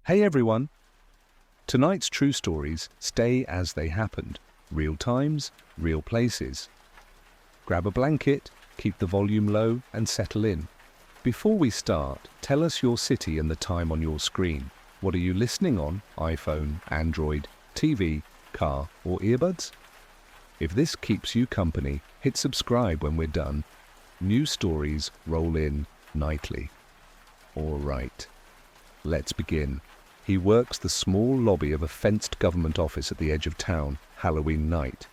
Hey everyone! Tonight's true stories stay as they happened. Real times, real places. Grab a blanket, keep the volume low and settle in. Before we start, tell us your city and the time on your screen. What are you listening on? iPhone, Android, TV, car or earbuds? If this keeps you company, hit subscribe when we're done. New stories roll in nightly. All right, let's begin. He works the small lobby of a fenced government office at the edge of town, Halloween night.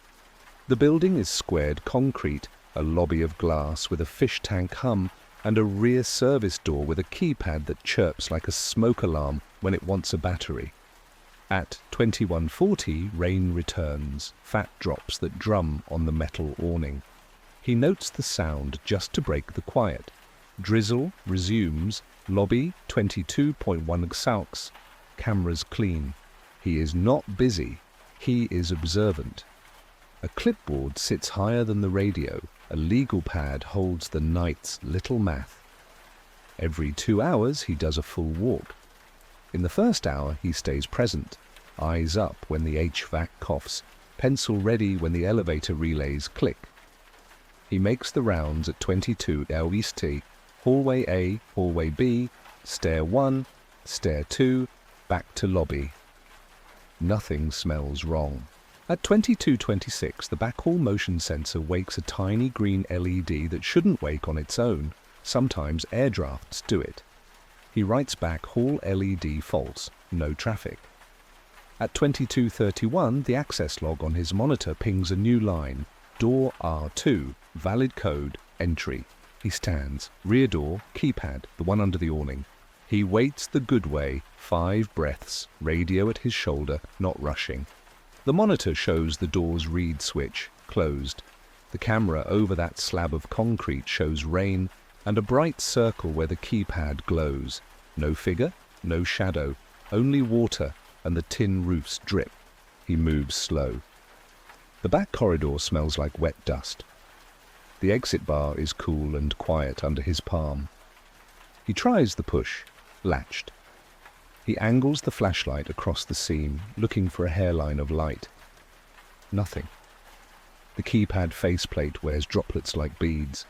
The building is squared concrete, a lobby of glass with a fish tank hum, and a rear service door with a keypad that chirps like a smoke alarm when it wants a battery. At 21:40, rain returns, fat drops that drum on the metal awning. He notes the sound just to break the quiet. Drizzle resumes, lobby 22.1 Xaux. Cameras clean. He is not busy. He is observant. A clipboard sits higher than the radio. A legal pad holds the night's little math. Every 2 hours he does a full walk. In the first hour he stays present, eyes up when the HVAC coughs, pencil ready when the elevator relays click. He makes the rounds at 22 Oeste, hallway A, hallway B, stair 1, stair 2, back to lobby. Nothing smells wrong. At 22:26, the backhall motion sensor wakes a tiny green LED that shouldn't wake on its own. Sometimes air drafts do it. He writes back hall LED false, no traffic. At 22:31, the access log on his monitor pings a new line, door R2, valid code, entry. He stands, rear door, keypad, the one under the awning. He waits the good way, 5 breaths, radio at his shoulder, not rushing. The monitor shows the door's read switch, closed. The camera over that slab of concrete shows rain and a bright circle where the keypad glows. No figure, no shadow, only water and the tin roof's drip. He moves slow. The back corridor smells like wet dust. The exit bar is cool and quiet under his palm. He tries the push, latched. He angles the flashlight across the seam, looking for a hairline of light. Nothing. The keypad faceplate wears droplets like beads.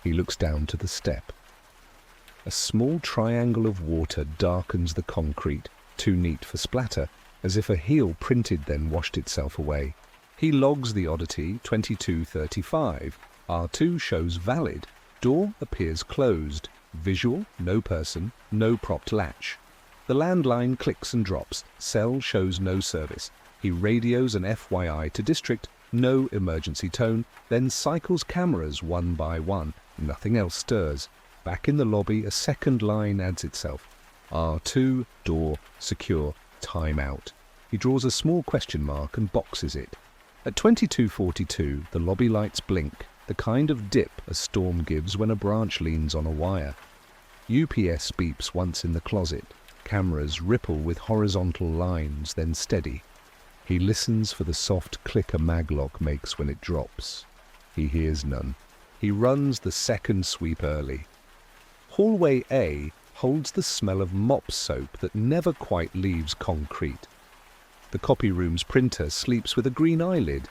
He looks down to the step. A small triangle of water darkens the concrete, too neat for splatter, as if a heel printed then washed itself away. He logs the oddity, 22:35. R2 shows valid. Door appears closed. Visual, no person, no propped latch. The landline clicks and drops. Cell shows no service. He radios an FYI to district, no emergency tone, then cycles cameras one by one. Nothing else stirs. Back in the lobby, a second line adds itself. R2, door, secure, time out. He draws a small question mark and boxes it. At 22:42, the lobby lights blink, the kind of dip a storm gives when a branch leans on a wire. UPS beeps once in the closet. Cameras ripple with horizontal lines, then steady. He listens for the soft click a maglock makes when it drops. He hears none. He runs the second sweep early. Hallway A holds the smell of mop soap that never quite leaves concrete. The copy room's printer sleeps with a green eyelid.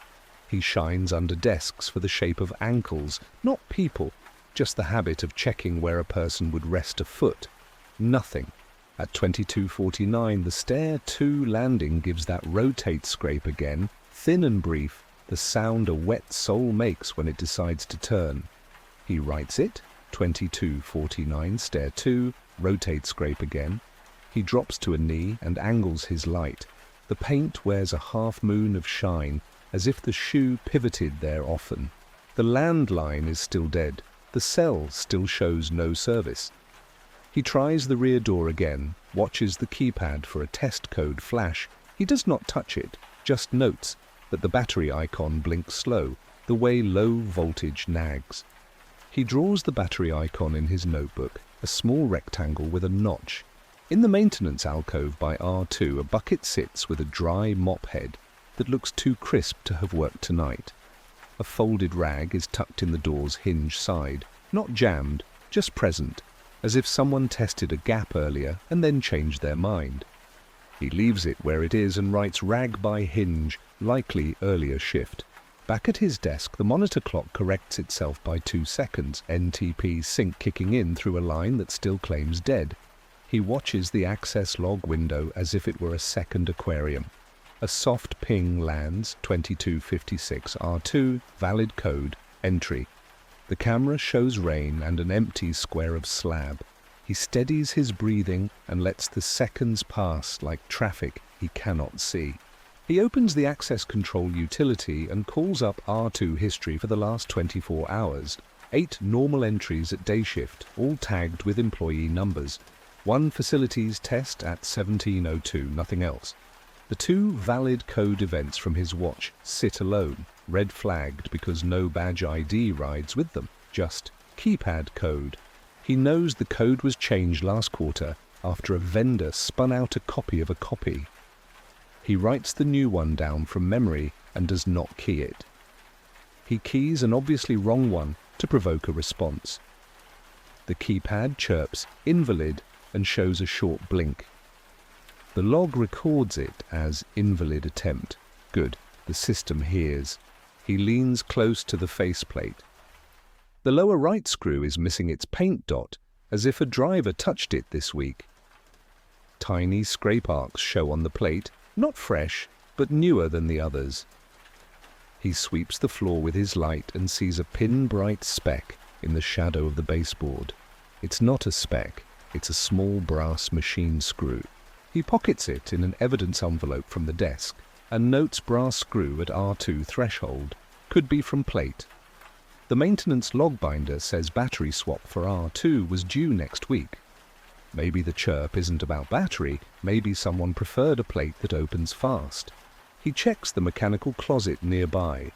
He shines under desks for the shape of ankles, not people, just the habit of checking where a person would rest a foot. Nothing. At 22:49, the stair 2 landing gives that rotate scrape again, thin and brief, the sound a wet sole makes when it decides to turn. He writes it, 22:49, stair 2, rotate scrape again. He drops to a knee and angles his light. The paint wears a half moon of shine, as if the shoe pivoted there often. The landline is still dead. The cell still shows no service. He tries the rear door again, watches the keypad for a test code flash. He does not touch it, just notes that the battery icon blinks slow, the way low voltage nags. He draws the battery icon in his notebook, a small rectangle with a notch. In the maintenance alcove by R2, a bucket sits with a dry mop head that looks too crisp to have worked tonight. A folded rag is tucked in the door's hinge side, not jammed, just present. as if someone tested a gap earlier and then changed their mind. He leaves it where it is and writes rag by hinge, likely earlier shift. Back at his desk, the monitor clock corrects itself by 2 seconds, NTP sync kicking in through a line that still claims dead. He watches the access log window as if it were a second aquarium. A soft ping lands, 2256 R2, valid code, entry. The camera shows rain and an empty square of slab. He steadies his breathing and lets the seconds pass like traffic he cannot see. He opens the access control utility and calls up R2 history for the last 24 hours. 8 normal entries at day shift, all tagged with employee numbers. 1 facilities test at 17:02, nothing else. The 2 valid code events from his watch sit alone, red flagged because no badge ID rides with them, just keypad code. He knows the code was changed last quarter after a vendor spun out a copy of a copy. He writes the new one down from memory and does not key it. He keys an obviously wrong one to provoke a response. The keypad chirps invalid and shows a short blink. The log records it as invalid attempt. Good, the system hears. He leans close to the faceplate. The lower right screw is missing its paint dot, as if a driver touched it this week. Tiny scrape arcs show on the plate, not fresh, but newer than the others. He sweeps the floor with his light and sees a pin-bright speck in the shadow of the baseboard. It's not a speck, it's a small brass machine screw. He pockets it in an evidence envelope from the desk and notes brass screw at R2 threshold. Could be from plate. The maintenance log binder says battery swap for R2 was due next week. Maybe the chirp isn't about battery, maybe someone preferred a plate that opens fast. He checks the mechanical closet nearby.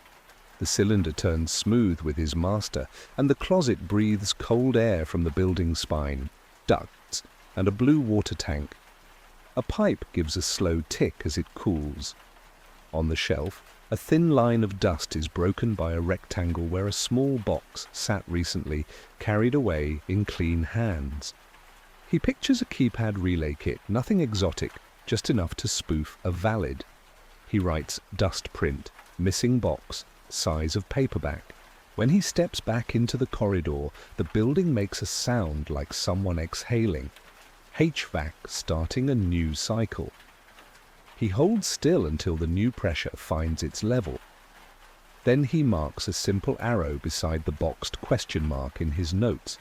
The cylinder turns smooth with his master, and the closet breathes cold air from the building spine, ducts, and a blue water tank. A pipe gives a slow tick as it cools. On the shelf, a thin line of dust is broken by a rectangle where a small box sat recently, carried away in clean hands. He pictures a keypad relay kit, nothing exotic, just enough to spoof a valid. He writes dust print, missing box, size of paperback. When he steps back into the corridor, the building makes a sound like someone exhaling. HVAC starting a new cycle. He holds still until the new pressure finds its level. Then he marks a simple arrow beside the boxed question mark in his notes.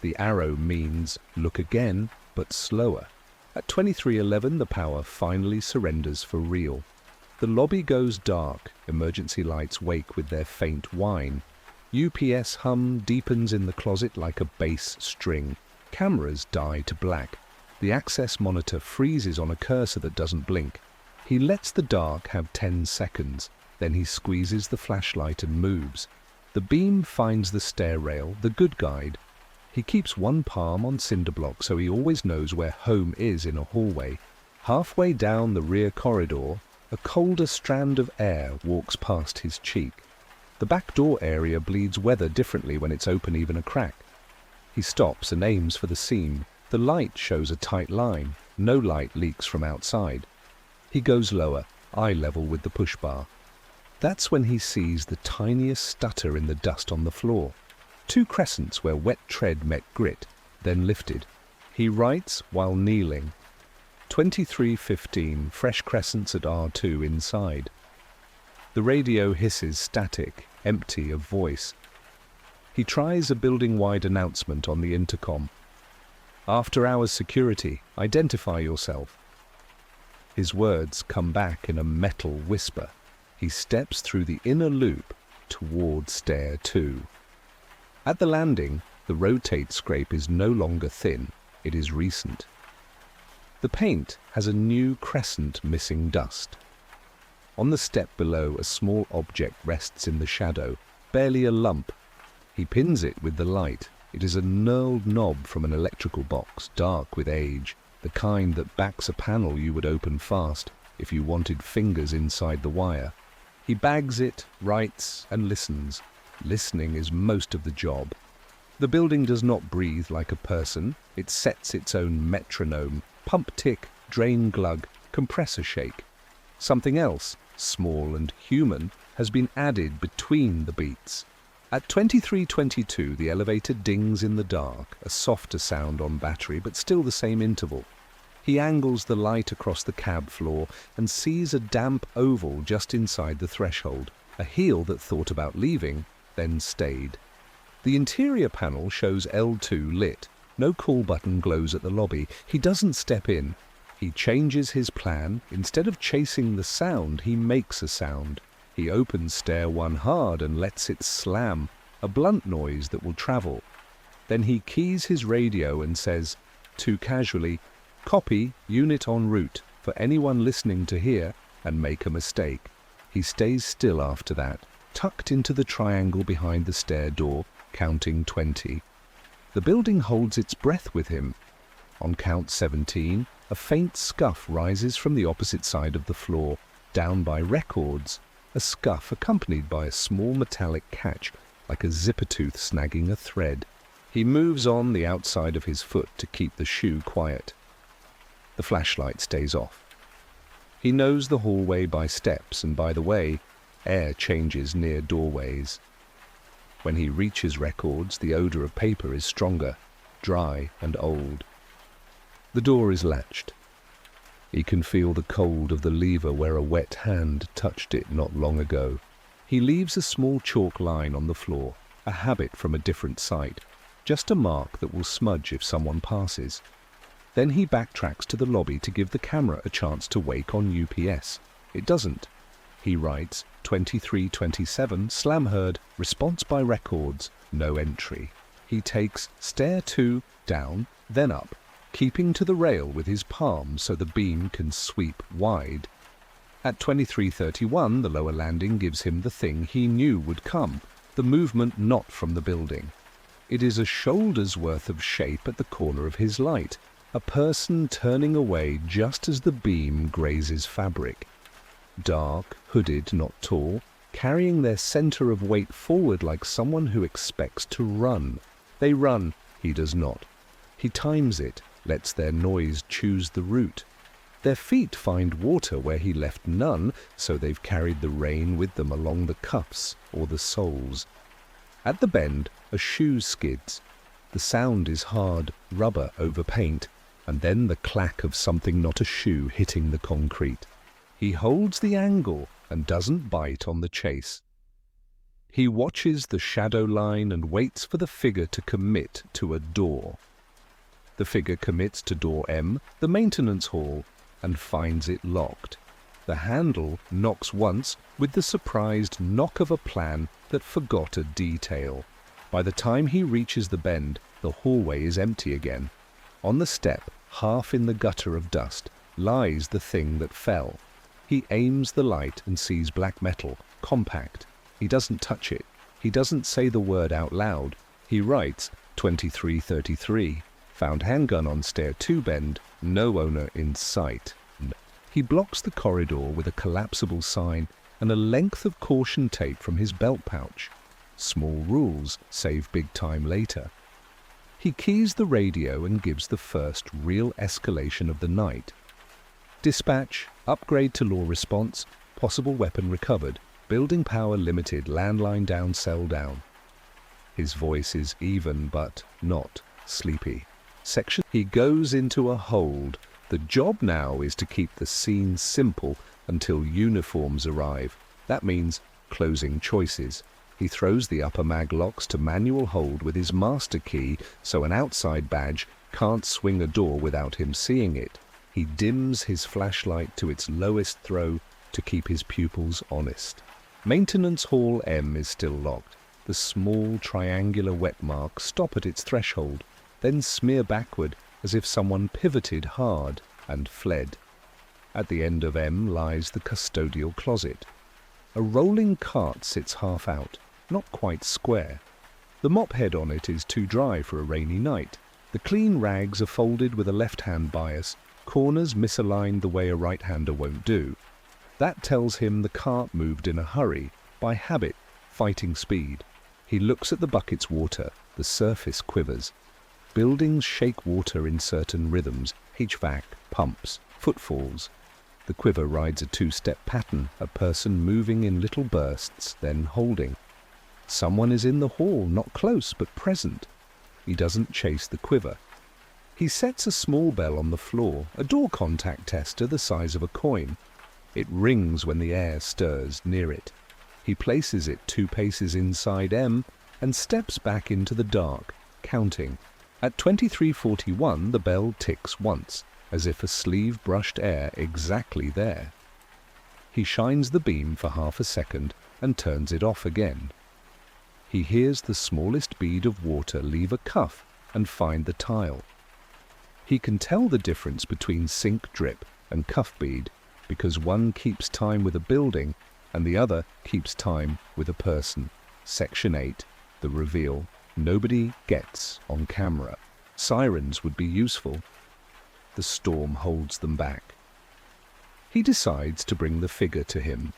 The arrow means look again, but slower. At 23:11, the power finally surrenders for real. The lobby goes dark, emergency lights wake with their faint whine. UPS hum deepens in the closet like a bass string. Cameras die to black. The access monitor freezes on a cursor that doesn't blink. He lets the dark have 10 seconds, then he squeezes the flashlight and moves. The beam finds the stair rail, the good guide. He keeps one palm on cinder block so he always knows where home is in a hallway. Halfway down the rear corridor, a colder strand of air walks past his cheek. The back door area bleeds weather differently when it's open even a crack. He stops and aims for the seam. The light shows a tight line. No light leaks from outside. He goes lower, eye level with the push bar. That's when he sees the tiniest stutter in the dust on the floor. 2 crescents where wet tread met grit, then lifted. He writes while kneeling. 23:15, fresh crescents at R2 inside. The radio hisses static, empty of voice. He tries a building-wide announcement on the intercom. After hours security, identify yourself. His words come back in a metal whisper. He steps through the inner loop toward stair 2. At the landing, the rotate scrape is no longer thin, it is recent. The paint has a new crescent missing dust. On the step below, a small object rests in the shadow, barely a lump. He pins it with the light. It is a knurled knob from an electrical box, dark with age, the kind that backs a panel you would open fast if you wanted fingers inside the wire. He bags it, writes, and listens. Listening is most of the job. The building does not breathe like a person. It sets its own metronome, pump tick, drain glug, compressor shake. Something else, small and human, has been added between the beats. At 23:22, the elevator dings in the dark, a softer sound on battery, but still the same interval. He angles the light across the cab floor and sees a damp oval just inside the threshold, a heel that thought about leaving, then stayed. The interior panel shows L2 lit. No call button glows at the lobby. He doesn't step in. He changes his plan. Instead of chasing the sound, he makes a sound. He opens stair 1 hard and lets it slam, a blunt noise that will travel. Then he keys his radio and says, too casually, "Copy, unit en route," for anyone listening to hear and make a mistake. He stays still after that, tucked into the triangle behind the stair door, counting 20. The building holds its breath with him. On count 17, a faint scuff rises from the opposite side of the floor, down by records, a scuff accompanied by a small metallic catch, like a zipper tooth snagging a thread. He moves on the outside of his foot to keep the shoe quiet. The flashlight stays off. He knows the hallway by steps, and by the way, air changes near doorways. When he reaches records, the odor of paper is stronger, dry and old. The door is latched. He can feel the cold of the lever where a wet hand touched it not long ago. He leaves a small chalk line on the floor, a habit from a different site, just a mark that will smudge if someone passes. Then he backtracks to the lobby to give the camera a chance to wake on UPS. It doesn't. He writes 23:27, slam heard, response by records, no entry. He takes stair 2 down, then up, keeping to the rail with his palm so the beam can sweep wide. At 23:31, the lower landing gives him the thing he knew would come, the movement not from the building. It is a shoulder's worth of shape at the corner of his light, a person turning away just as the beam grazes fabric. Dark, hooded, not tall, carrying their center of weight forward like someone who expects to run. They run, he does not. He times it, lets their noise choose the route. Their feet find water where he left none, so they've carried the rain with them along the cuffs or the soles. At the bend, a shoe skids. The sound is hard, rubber over paint, and then the clack of something not a shoe hitting the concrete. He holds the angle and doesn't bite on the chase. He watches the shadow line and waits for the figure to commit to a door. The figure commits to door M, the maintenance hall, and finds it locked. The handle knocks once with the surprised knock of a plan that forgot a detail. By the time he reaches the bend, the hallway is empty again. On the step, half in the gutter of dust, lies the thing that fell. He aims the light and sees black metal, compact. He doesn't touch it. He doesn't say the word out loud. He writes 23:33. Found handgun on stair 2 bend, no owner in sight. He blocks the corridor with a collapsible sign and a length of caution tape from his belt pouch. Small rules save big time later. He keys the radio and gives the first real escalation of the night. Dispatch, upgrade to law response, possible weapon recovered, building power limited, landline down, cell down. His voice is even but not sleepy. Section. He goes into a hold. The job now is to keep the scene simple until uniforms arrive. That means closing choices. He throws the upper mag locks to manual hold with his master key so an outside badge can't swing a door without him seeing it. He dims his flashlight to its lowest throw to keep his pupils honest. Maintenance hall M is still locked. The small triangular wet marks stop at its threshold, then smear backward as if someone pivoted hard and fled. At the end of M lies the custodial closet. A rolling cart sits half out, not quite square. The mop head on it is too dry for a rainy night. The clean rags are folded with a left-hand bias, corners misaligned the way a right-hander won't do. That tells him the cart moved in a hurry, by habit, fighting speed. He looks at the bucket's water. The surface quivers. Buildings shake water in certain rhythms, HVAC, pumps, footfalls. The quiver rides a two-step pattern, a person moving in little bursts, then holding. Someone is in the hall, not close, but present. He doesn't chase the quiver. He sets a small bell on the floor, a door contact tester the size of a coin. It rings when the air stirs near it. He places it 2 paces inside M and steps back into the dark, counting. At 23:41 the bell ticks once, as if a sleeve brushed air exactly there. He shines the beam for half a second and turns it off again. He hears the smallest bead of water leave a cuff and find the tile. He can tell the difference between sink drip and cuff bead because one keeps time with a building and the other keeps time with a person. Section 8, the reveal. Nobody gets on camera. Sirens would be useful. The storm holds them back. He decides to bring the figure to him.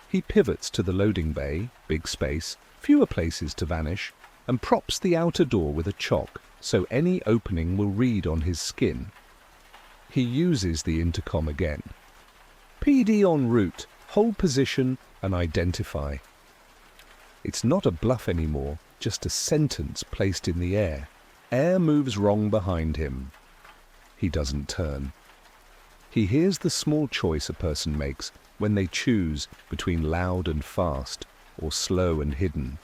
He pivots to the loading bay, big space, fewer places to vanish, and props the outer door with a chock so any opening will read on his skin. He uses the intercom again. PD en route, hold position and identify. It's not a bluff anymore, just a sentence placed in the air. Air moves wrong behind him. He doesn't turn. He hears the small choice a person makes when they choose between loud and fast or slow and hidden.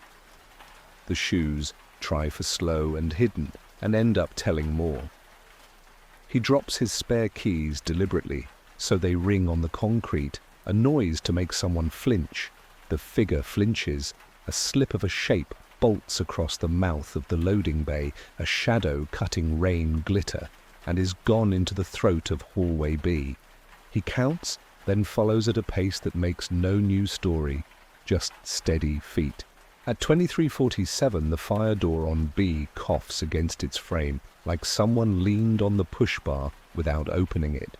The shoes try for slow and hidden and end up telling more. He drops his spare keys deliberately so they ring on the concrete, a noise to make someone flinch. The figure flinches. A slip of a shape bolts across the mouth of the loading bay, a shadow cutting rain glitter, and is gone into the throat of hallway B. He counts, then follows at a pace that makes no new story, just steady feet. At 23:47 the fire door on B coughs against its frame, like someone leaned on the push bar without opening it.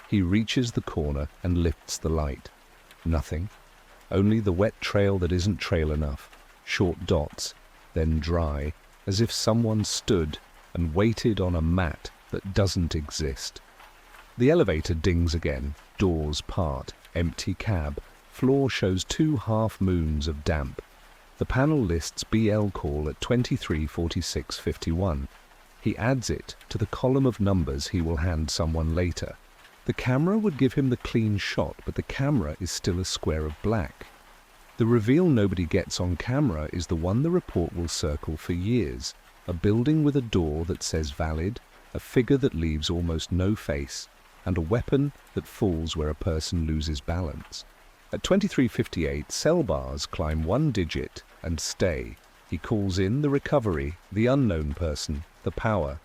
He reaches the corner and lifts the light. Nothing. Only the wet trail that isn't trail enough. Short dots, then dry, as if someone stood and waited on a mat that doesn't exist. The elevator dings again, doors part, empty cab, floor shows 2 half-moons of damp. The panel lists BL call at 23:46:51. He adds it to the column of numbers he will hand someone later. The camera would give him the clean shot, but the camera is still a square of black. The reveal nobody gets on camera is the one the report will circle for years. A building with a door that says valid, a figure that leaves almost no face, and a weapon that falls where a person loses balance. At 23:58, cell bars climb 1 digit and stay. He calls in the recovery, the unknown person, the power.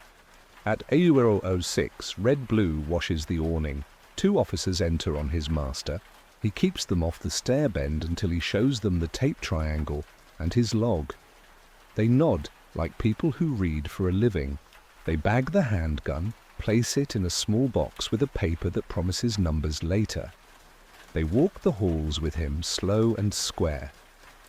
At AU06, red-blue washes the awning. 2 officers enter on his master. He keeps them off the stair bend until he shows them the tape triangle and his log. They nod like people who read for a living. They bag the handgun, place it in a small box with a paper that promises numbers later. They walk the halls with him, slow and square.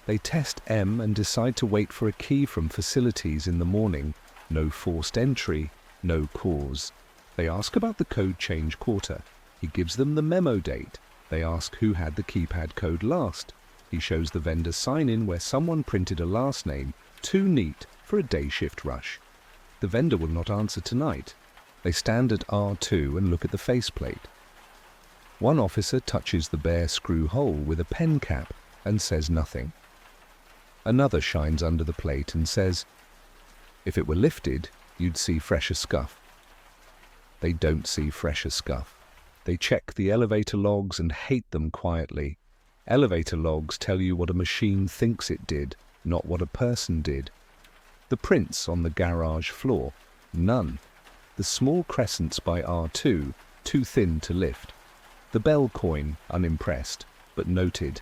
They test M and decide to wait for a key from facilities in the morning. No forced entry, no cause. They ask about the code change quarter. He gives them the memo date. They ask who had the keypad code last. He shows the vendor sign-in where someone printed a last name, too neat for a day shift rush. The vendor will not answer tonight. They stand at R2 and look at the faceplate. One officer touches the bare screw hole with a pen cap and says nothing. Another shines under the plate and says, "If it were lifted, you'd see fresher scuff." They don't see fresher scuff. They check the elevator logs and hate them quietly. Elevator logs tell you what a machine thinks it did, not what a person did. The prints on the garage floor, none. The small crescents by R2, too thin to lift. The bell coin, unimpressed, but noted.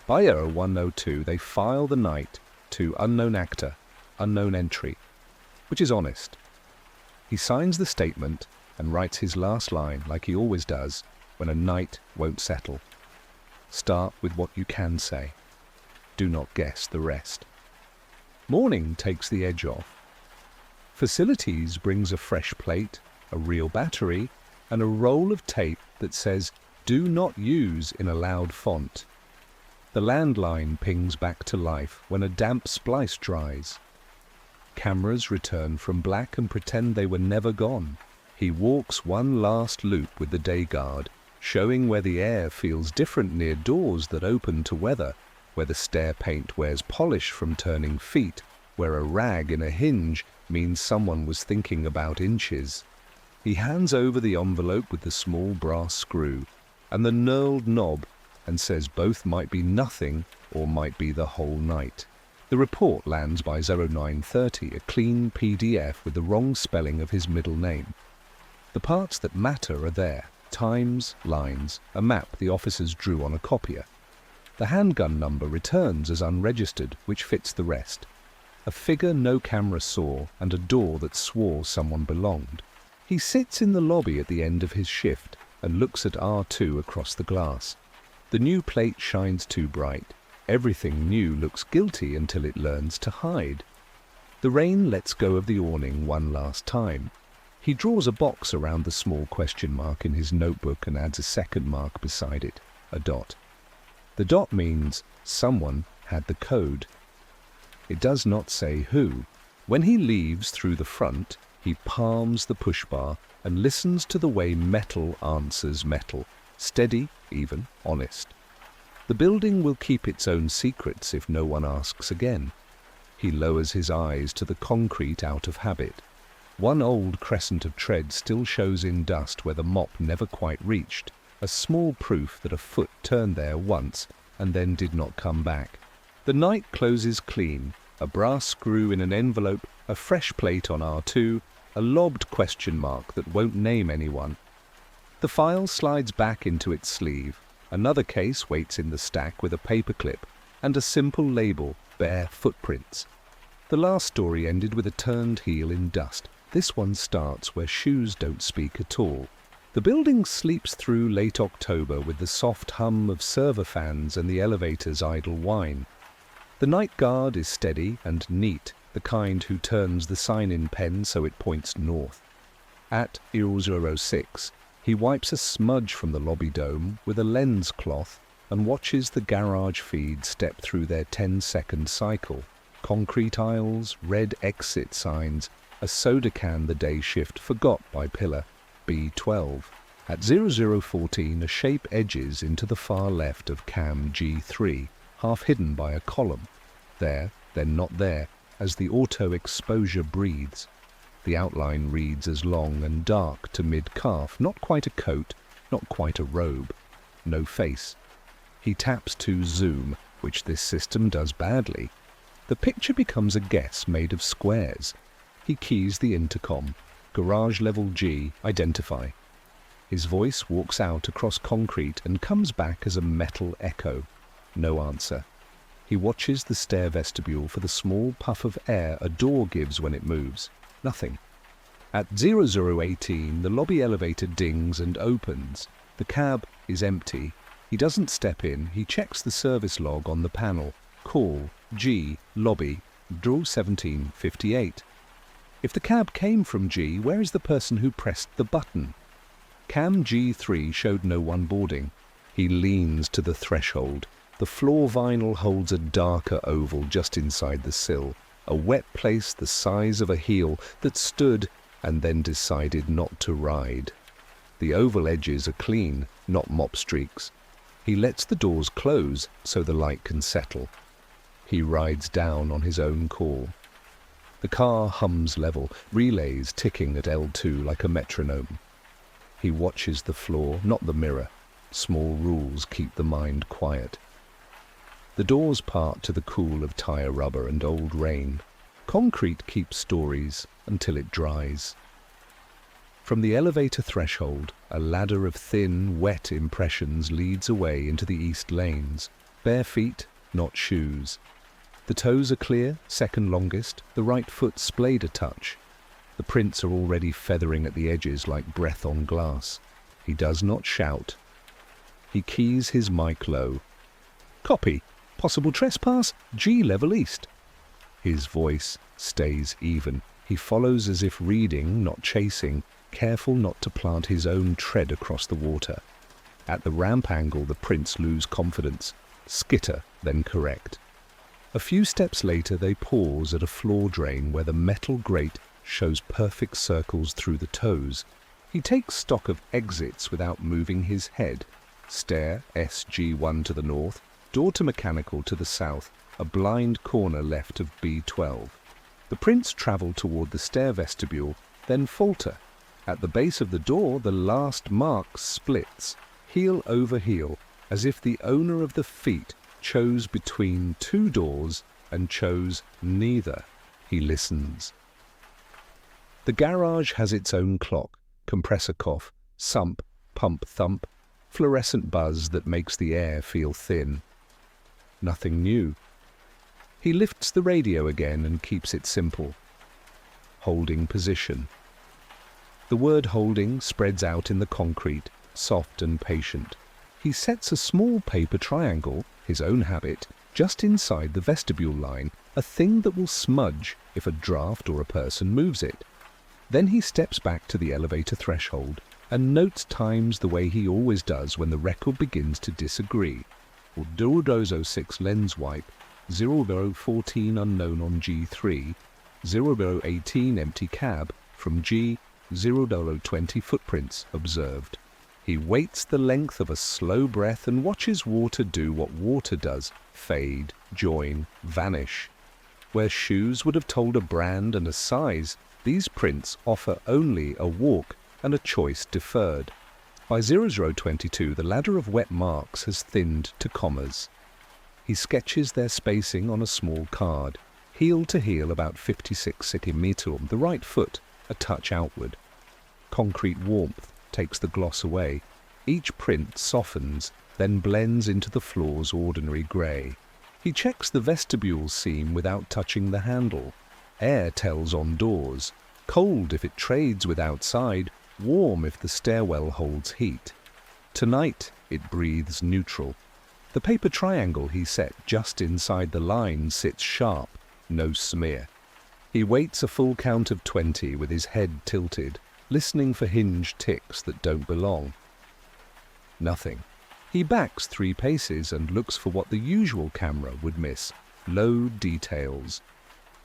By 0102 they file the night to unknown actor, unknown entry, which is honest. He signs the statement and writes his last line like he always does when a night won't settle. Start with what you can say. Do not guess the rest. Morning takes the edge off. Facilities brings a fresh plate, a real battery, and a roll of tape that says, "Do not use" in a loud font. The landline pings back to life when a damp splice dries. Cameras return from black and pretend they were never gone. He walks one last loop with the day guard, showing where the air feels different near doors that open to weather, where the stair paint wears polish from turning feet, where a rag in a hinge means someone was thinking about inches. He hands over the envelope with the small brass screw and the knurled knob and says both might be nothing or might be the whole night. The report lands by 0930, a clean PDF with the wrong spelling of his middle name. The parts that matter are there: times, lines, a map the officers drew on a copier. The handgun number returns as unregistered, which fits the rest. A figure no camera saw and a door that swore someone belonged. He sits in the lobby at the end of his shift and looks at R2 across the glass. The new plate shines too bright. Everything new looks guilty until it learns to hide. The rain lets go of the awning one last time. He draws a box around the small question mark in his notebook and adds a second mark beside it, a dot. The dot means someone had the code. It does not say who. When he leaves through the front, he palms the push bar and listens to the way metal answers metal, steady, even, honest. The building will keep its own secrets if no one asks again. He lowers his eyes to the concrete out of habit. One old crescent of tread still shows in dust where the mop never quite reached, a small proof that a foot turned there once and then did not come back. The night closes clean, a brass screw in an envelope, a fresh plate on R2, a lobbed question mark that won't name anyone. The file slides back into its sleeve. Another case waits in the stack with a paperclip and a simple label, bare footprints. The last story ended with a turned heel in dust. This one starts where shoes don't speak at all. The building sleeps through late October with the soft hum of server fans and the elevator's idle whine. The night guard is steady and neat, the kind who turns the sign-in pen so it points north. At 006, he wipes a smudge from the lobby dome with a lens cloth and watches the garage feed step through their 10-second cycle. Concrete aisles, red exit signs, a soda can the day shift forgot by pillar B12. At 0014, a shape edges into the far left of cam G3, half hidden by a column. There, then not there, as the auto exposure breathes. The outline reads as long and dark to mid-calf, not quite a coat, not quite a robe. No face. He taps to zoom, which this system does badly. The picture becomes a guess made of squares. He keys the intercom. Garage level G, identify. His voice walks out across concrete and comes back as a metal echo. No answer. He watches the stair vestibule for the small puff of air a door gives when it moves. Nothing. At 0018, the lobby elevator dings and opens. The cab is empty. He doesn't step in. He checks the service log on the panel. Call, G, lobby, draw 1758. If the cab came from G, where is the person who pressed the button? Cam G3 showed no one boarding. He leans to the threshold. The floor vinyl holds a darker oval just inside the sill, a wet place the size of a heel that stood and then decided not to ride. The oval edges are clean, not mop streaks. He lets the doors close so the light can settle. He rides down on his own call. The car hums level, relays ticking at L2 like a metronome. He watches the floor, not the mirror. Small rules keep the mind quiet. The doors part to the cool of tire rubber and old rain. Concrete keeps stories until it dries. From the elevator threshold, a ladder of thin, wet impressions leads away into the east lanes. Bare feet, not shoes. The toes are clear, second longest, the right foot splayed a touch. The prints are already feathering at the edges like breath on glass. He does not shout. He keys his mic low. Copy. Possible trespass, G level east. His voice stays even. He follows as if reading, not chasing, careful not to plant his own tread across the water. At the ramp angle, the prints lose confidence. Skitter, then correct. A few steps later, they pause at a floor drain where the metal grate shows perfect circles through the toes. He takes stock of exits without moving his head. Stair, SG1 to the north, door to mechanical to the south, a blind corner left of B12. The prints travel toward the stair vestibule, then falter. At the base of the door, the last mark splits, heel over heel, as if the owner of the feet chose between two doors and chose neither. He listens. The garage has its own clock, compressor cough, sump, pump thump, fluorescent buzz that makes the air feel thin. Nothing new. He lifts the radio again and keeps it simple. Holding position. The word holding spreads out in the concrete, soft and patient. He sets a small paper triangle, his own habit, just inside the vestibule line, a thing that will smudge if a draft or a person moves it. Then he steps back to the elevator threshold and notes times the way he always does when the record begins to disagree. 0006 lens wipe, 0014 unknown on G3, 0018 empty cab from G, 0020 footprints observed. He waits the length of a slow breath and watches water do what water does, fade, join, vanish. Where shoes would have told a brand and a size, these prints offer only a walk and a choice deferred. By 0022, the ladder of wet marks has thinned to commas. He sketches their spacing on a small card, heel to heel about 56 cm, the right foot a touch outward. Concrete warmth takes the gloss away. Each print softens, then blends into the floor's ordinary grey. He checks the vestibule seam without touching the handle. Air tells on doors. Cold if it trades with outside, warm if the stairwell holds heat. Tonight it breathes neutral. The paper triangle he set just inside the line sits sharp, no smear. He waits a full count of 20 with his head tilted, listening for hinge ticks that don't belong. Nothing. He backs 3 paces and looks for what the usual camera would miss, low details.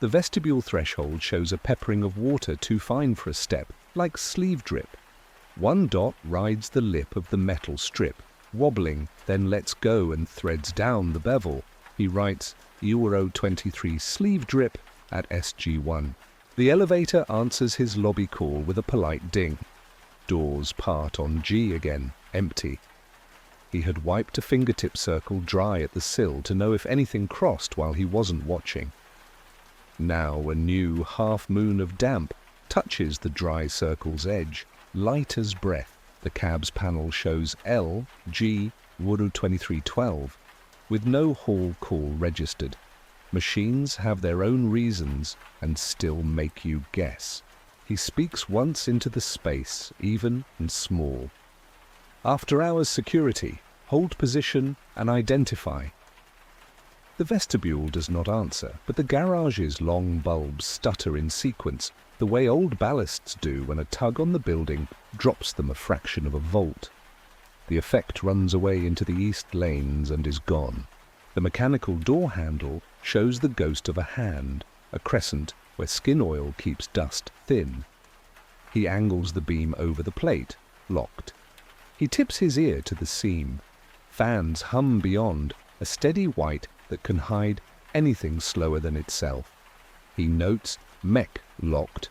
The vestibule threshold shows a peppering of water too fine for a step, like sleeve drip. One dot rides the lip of the metal strip, wobbling, then lets go and threads down the bevel. He writes Euro 23 sleeve drip at SG1. The elevator answers his lobby call with a polite ding. Doors part on G again, empty. He had wiped a fingertip circle dry at the sill to know if anything crossed while he wasn't watching. Now a new half-moon of damp touches the dry circle's edge, light as breath. The cab's panel shows L, G, Wuru 2312, with no hall call registered. Machines have their own reasons and still make you guess. He speaks once into the space, even and small. After hours security, hold position and identify. The vestibule does not answer, but the garage's long bulbs stutter in sequence, the way old ballasts do when a tug on the building drops them a fraction of a volt. The effect runs away into the east lanes and is gone. The mechanical door handle shows the ghost of a hand, a crescent where skin oil keeps dust thin. He angles the beam over the plate, locked. He tips his ear to the seam. Fans hum beyond, a steady white that can hide anything slower than itself. He notes mech locked.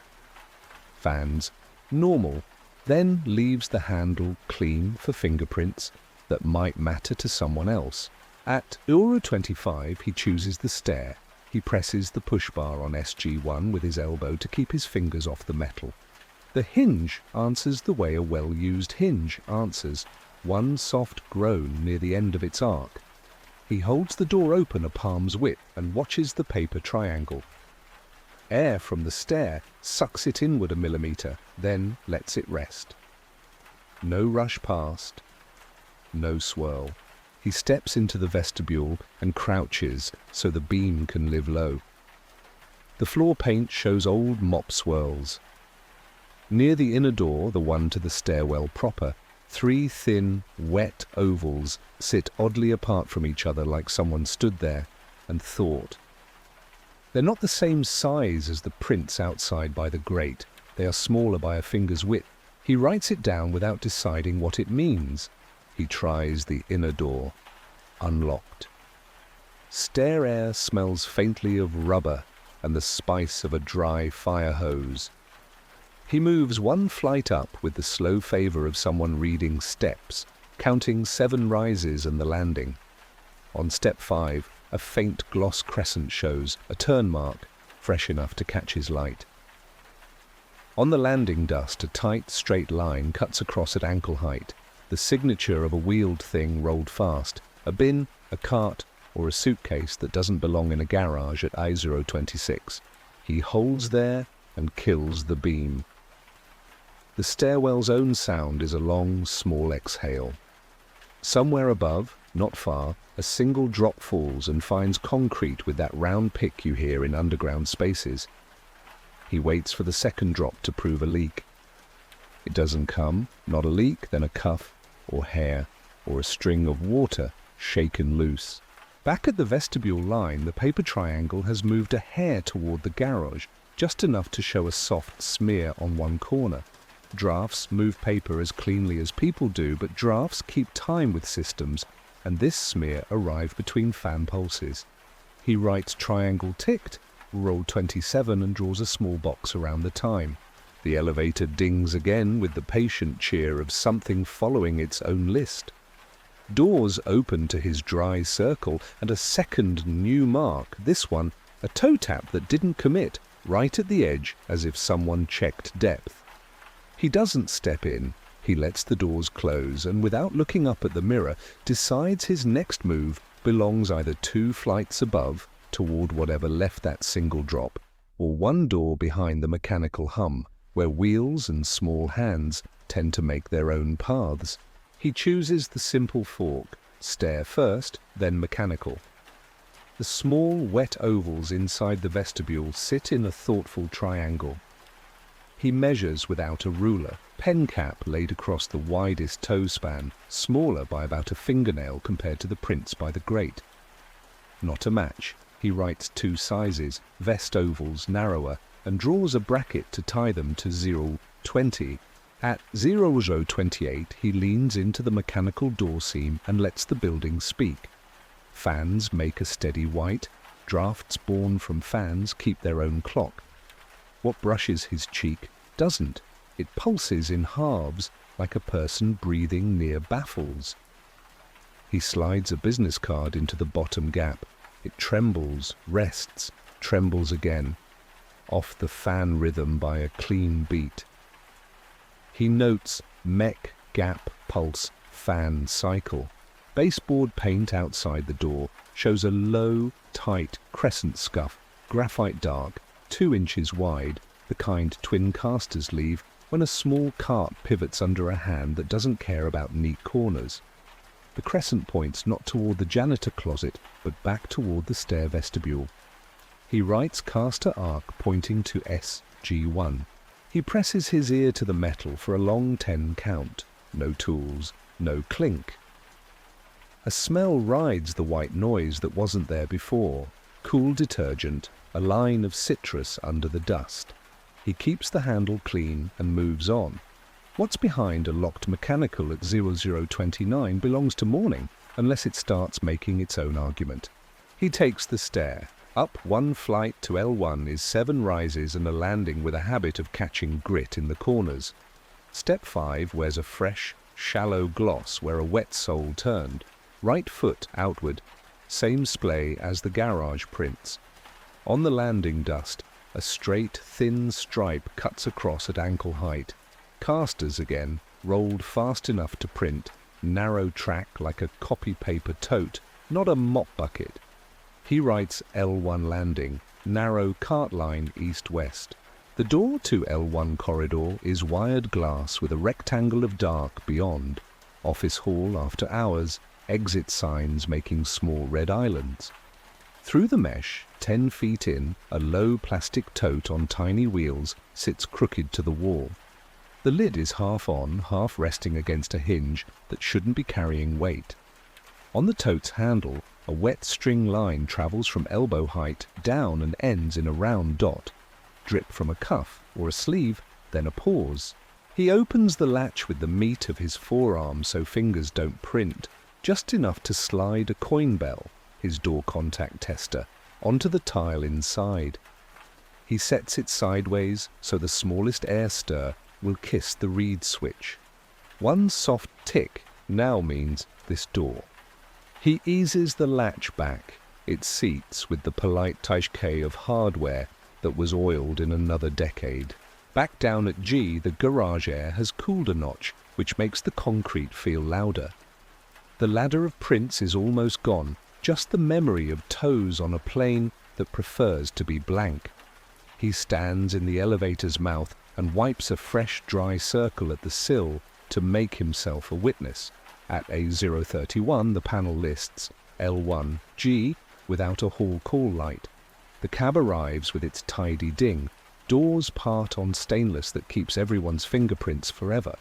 Fans normal, then leaves the handle clean for fingerprints that might matter to someone else. At Euro 25 he chooses the stair. He presses the push bar on SG1 with his elbow to keep his fingers off the metal. The hinge answers the way a well-used hinge answers, one soft groan near the end of its arc. He holds the door open a palm's width and watches the paper triangle. Air from the stair sucks it inward a millimeter, then lets it rest. No rush past, no swirl. He steps into the vestibule and crouches so the beam can live low. The floor paint shows old mop swirls. Near the inner door, the one to the stairwell proper, 3 thin, wet ovals sit oddly apart from each other like someone stood there and thought. They're not the same size as the prints outside by the grate. They are smaller by a finger's width. He writes it down without deciding what it means. He tries the inner door. Unlocked. Stair air smells faintly of rubber and the spice of a dry fire hose. He moves 1 flight up with the slow favor of someone reading steps, counting 7 rises and the landing. On step 5, a faint gloss crescent shows, a turn mark, fresh enough to catch his light. On the landing dust, a tight, straight line cuts across at ankle height, the signature of a wheeled thing rolled fast, a bin, a cart, or a suitcase that doesn't belong in a garage at I-026. He holds there and kills the beam. The stairwell's own sound is a long, small exhale. Somewhere above, not far, a single drop falls and finds concrete with that round pick you hear in underground spaces. He waits for the second drop to prove a leak. It doesn't come, not a leak, then a cuff, or hair, or a string of water shaken loose. Back at the vestibule line, the paper triangle has moved a hair toward the garage, just enough to show a soft smear on one corner. Drafts move paper as cleanly as people do, but drafts keep time with systems, and this smear arrived between fan pulses. He writes triangle ticked, roll 27, and draws a small box around the time. The elevator dings again with the patient cheer of something following its own list. Doors open to his dry circle, and a second new mark, this one, a toe tap that didn't commit, right at the edge as if someone checked depth. He doesn't step in, he lets the doors close, and without looking up at the mirror, decides his next move belongs either 2 flights above, toward whatever left that single drop, or 1 door behind the mechanical hum, where wheels and small hands tend to make their own paths. He chooses the simple fork, stair first, then mechanical. The small, wet ovals inside the vestibule sit in a thoughtful triangle. He measures without a ruler, pen cap laid across the widest toe span, smaller by about a fingernail compared to the prints by the grate. Not a match. He writes 2 sizes, vest ovals narrower, and draws a bracket to tie them to 0.20. At 0.28, he leans into the mechanical door seam and lets the building speak. Fans make a steady white. Drafts born from fans keep their own clock. What brushes his cheek doesn't. It pulses in halves like a person breathing near baffles. He slides a business card into the bottom gap. It trembles, rests, trembles again, off the fan rhythm by a clean beat. He notes mech, gap, pulse, fan, cycle. Baseboard paint outside the door shows a low, tight crescent scuff, graphite dark, 2 inches wide, the kind twin casters leave when a small cart pivots under a hand that doesn't care about neat corners. The crescent points not toward the janitor closet, but back toward the stair vestibule. He writes caster arc pointing to SG1. He presses his ear to the metal for a long 10 count. No tools, no clink. A smell rides the white noise that wasn't there before. Cool detergent, a line of citrus under the dust. He keeps the handle clean and moves on. What's behind a locked mechanical at 0029 belongs to morning, unless it starts making its own argument. He takes the stair. Up 1 flight to L1 is 7 rises and a landing with a habit of catching grit in the corners. Step 5 wears a fresh, shallow gloss where a wet sole turned. Right foot outward, same splay as the garage prints. On the landing dust, a straight, thin stripe cuts across at ankle height. Casters again, rolled fast enough to print, narrow track like a copy paper tote, not a mop bucket. He writes L1 landing, narrow cart line east-west. The door to L1 corridor is wired glass with a rectangle of dark beyond. Office hall after hours, exit signs making small red islands. Through the mesh, 10 feet in, a low plastic tote on tiny wheels sits crooked to the wall. The lid is half on, half resting against a hinge that shouldn't be carrying weight. On the tote's handle, a wet string line travels from elbow height down and ends in a round dot. Drip from a cuff or a sleeve, then a pause. He opens the latch with the meat of his forearm so fingers don't print, just enough to slide a coin bell, his door contact tester, onto the tile inside. He sets it sideways so the smallest air stir will kiss the reed switch. One soft tick now means this door. He eases the latch back. It seats with the polite taishke of hardware that was oiled in another decade. Back down at G, the garage air has cooled a notch, which makes the concrete feel louder. The ladder of prints is almost gone, just the memory of toes on a plane that prefers to be blank. He stands in the elevator's mouth and wipes a fresh, dry circle at the sill to make himself a witness. At A031, the panel lists L1G without a hall call light. The cab arrives with its tidy ding, doors part on stainless that keeps everyone's fingerprints forever.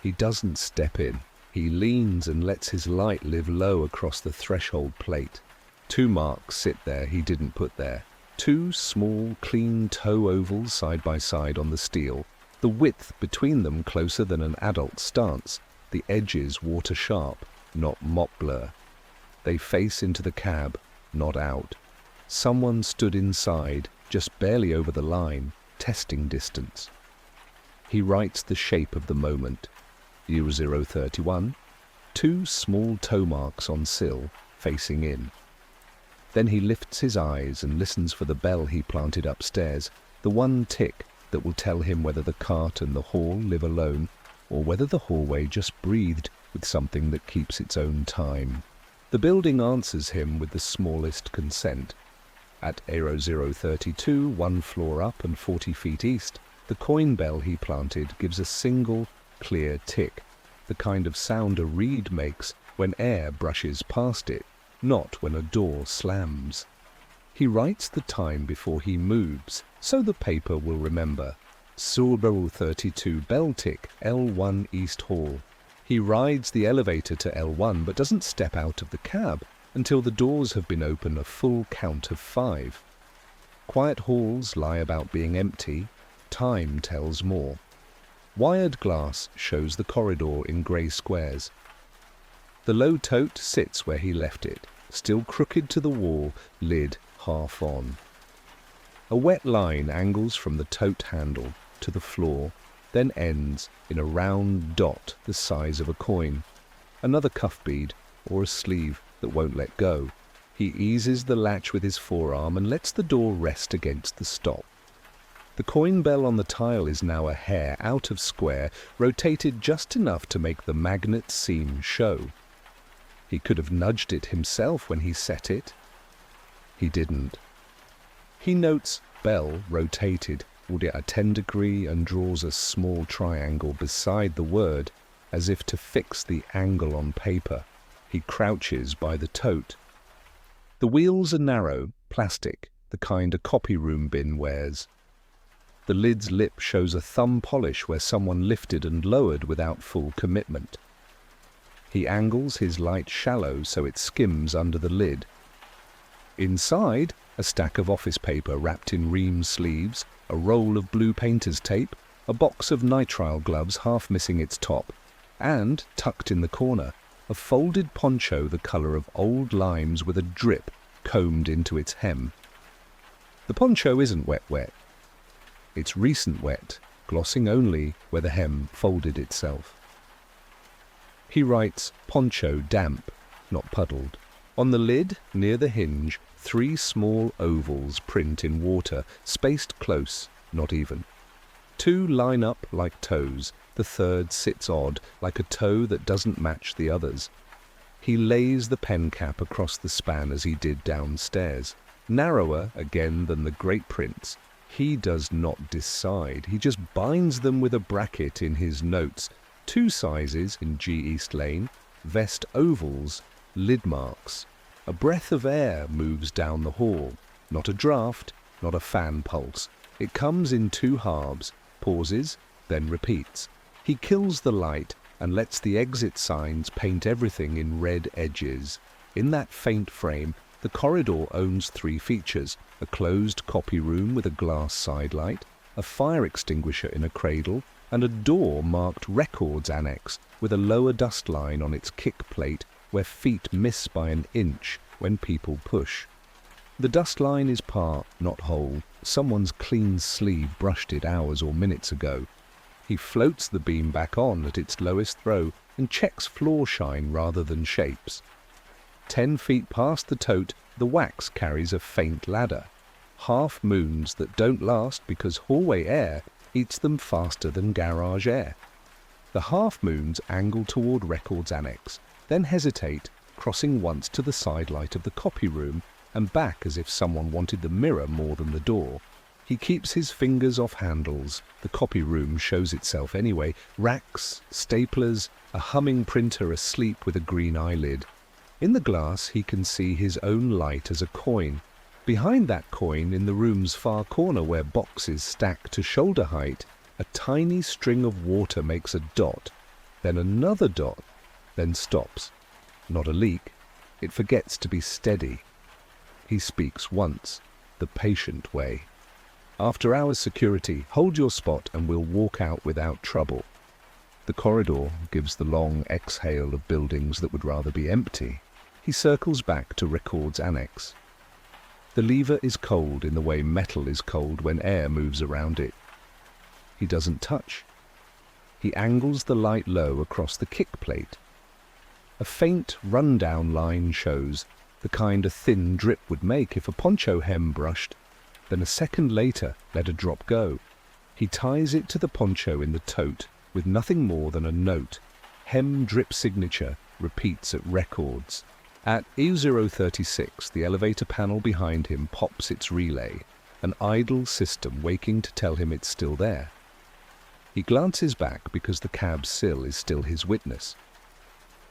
He doesn't step in. He leans and lets his light live low across the threshold plate. 2 marks sit there he didn't put there. 2 small, clean toe ovals side by side on the steel, the width between them closer than an adult's stance, the edges water sharp, not mop blur. They face into the cab, not out. Someone stood inside, just barely over the line, testing distance. He writes the shape of the moment. U031, 2 small toe marks on sill, facing in. Then he lifts his eyes and listens for the bell he planted upstairs, the one tick that will tell him whether the cart and the hall live alone, or whether the hallway just breathed with something that keeps its own time. The building answers him with the smallest consent. At A032, 1 floor up and 40 feet east, the coin bell he planted gives a single, clear tick, the kind of sound a reed makes when air brushes past it, not when a door slams. He writes the time before he moves, so the paper will remember. Sulbaru 32 bell tick, L1 East Hall. He rides the elevator to L1 but doesn't step out of the cab until the doors have been open a full count of 5. Quiet halls lie about being empty. Time tells more. Wired glass shows the corridor in grey squares. The low tote sits where he left it, still crooked to the wall, lid half on. A wet line angles from the tote handle to the floor, then ends in a round dot the size of a coin, another cuff bead or a sleeve that won't let go. He eases the latch with his forearm and lets the door rest against the stop. The coin bell on the tile is now a hair out of square, rotated just enough to make the magnet seam show. He could have nudged it himself when he set it. He didn't. He notes bell rotated a 10 degree and draws a small triangle beside the word as if to fix the angle on paper. He crouches by the tote. The wheels are narrow, plastic, the kind a copy room bin wears. The lid's lip shows a thumb polish where someone lifted and lowered without full commitment. He angles his light shallow so it skims under the lid. Inside, a stack of office paper wrapped in ream sleeves, a roll of blue painter's tape, a box of nitrile gloves half missing its top, and, tucked in the corner, a folded poncho the colour of old limes with a drip combed into its hem. The poncho isn't wet. It's recent wet, glossing only where the hem folded itself. He writes poncho damp, not puddled. On the lid, near the hinge, 3 small ovals print in water, spaced close, not even. 2 line up like toes, the third sits odd, like a toe that doesn't match the others. He lays the pen cap across the span as he did downstairs, narrower again than the great prints. He does not decide, he just binds them with a bracket in his notes. 2 sizes in G East Lane, vest ovals, lid marks. A breath of air moves down the hall. Not a draft, not a fan pulse. It comes in two halves, pauses, then repeats. He kills the light and lets the exit signs paint everything in red edges. In that faint frame, the corridor owns three features: a closed copy room with a glass sidelight, a fire extinguisher in a cradle, and a door marked Records Annex with a lower dust line on its kick plate where feet miss by an inch when people push. The dust line is part, not whole. Someone's clean sleeve brushed it hours or minutes ago. He floats the beam back on at its lowest throw and checks floor shine rather than shapes. 10 feet past the tote, the wax carries a faint ladder. Half moons that don't last because hallway air eats them faster than garage air. The half moons angle toward Records Annex, then hesitate, crossing once to the sidelight of the copy room and back as if someone wanted the mirror more than the door. He keeps his fingers off handles. The copy room shows itself anyway. Racks, staplers, a humming printer asleep with a green eyelid. In the glass he can see his own light as a coin. Behind that coin, in the room's far corner where boxes stack to shoulder height, a tiny string of water makes a dot, then another dot, then stops. Not a leak. It forgets to be steady. He speaks once, the patient way. After hours security, hold your spot and we'll walk out without trouble. The corridor gives the long exhale of buildings that would rather be empty. He circles back to Records Annex. The lever is cold in the way metal is cold when air moves around it. He doesn't touch. He angles the light low across the kick plate. A faint run-down line shows, the kind a thin drip would make if a poncho hem brushed. Then a second later, let a drop go. He ties it to the poncho in the tote with nothing more than a note. Hem drip signature repeats at Records. At E036, the elevator panel behind him pops its relay, an idle system waking to tell him it's still there. He glances back because the cab sill is still his witness.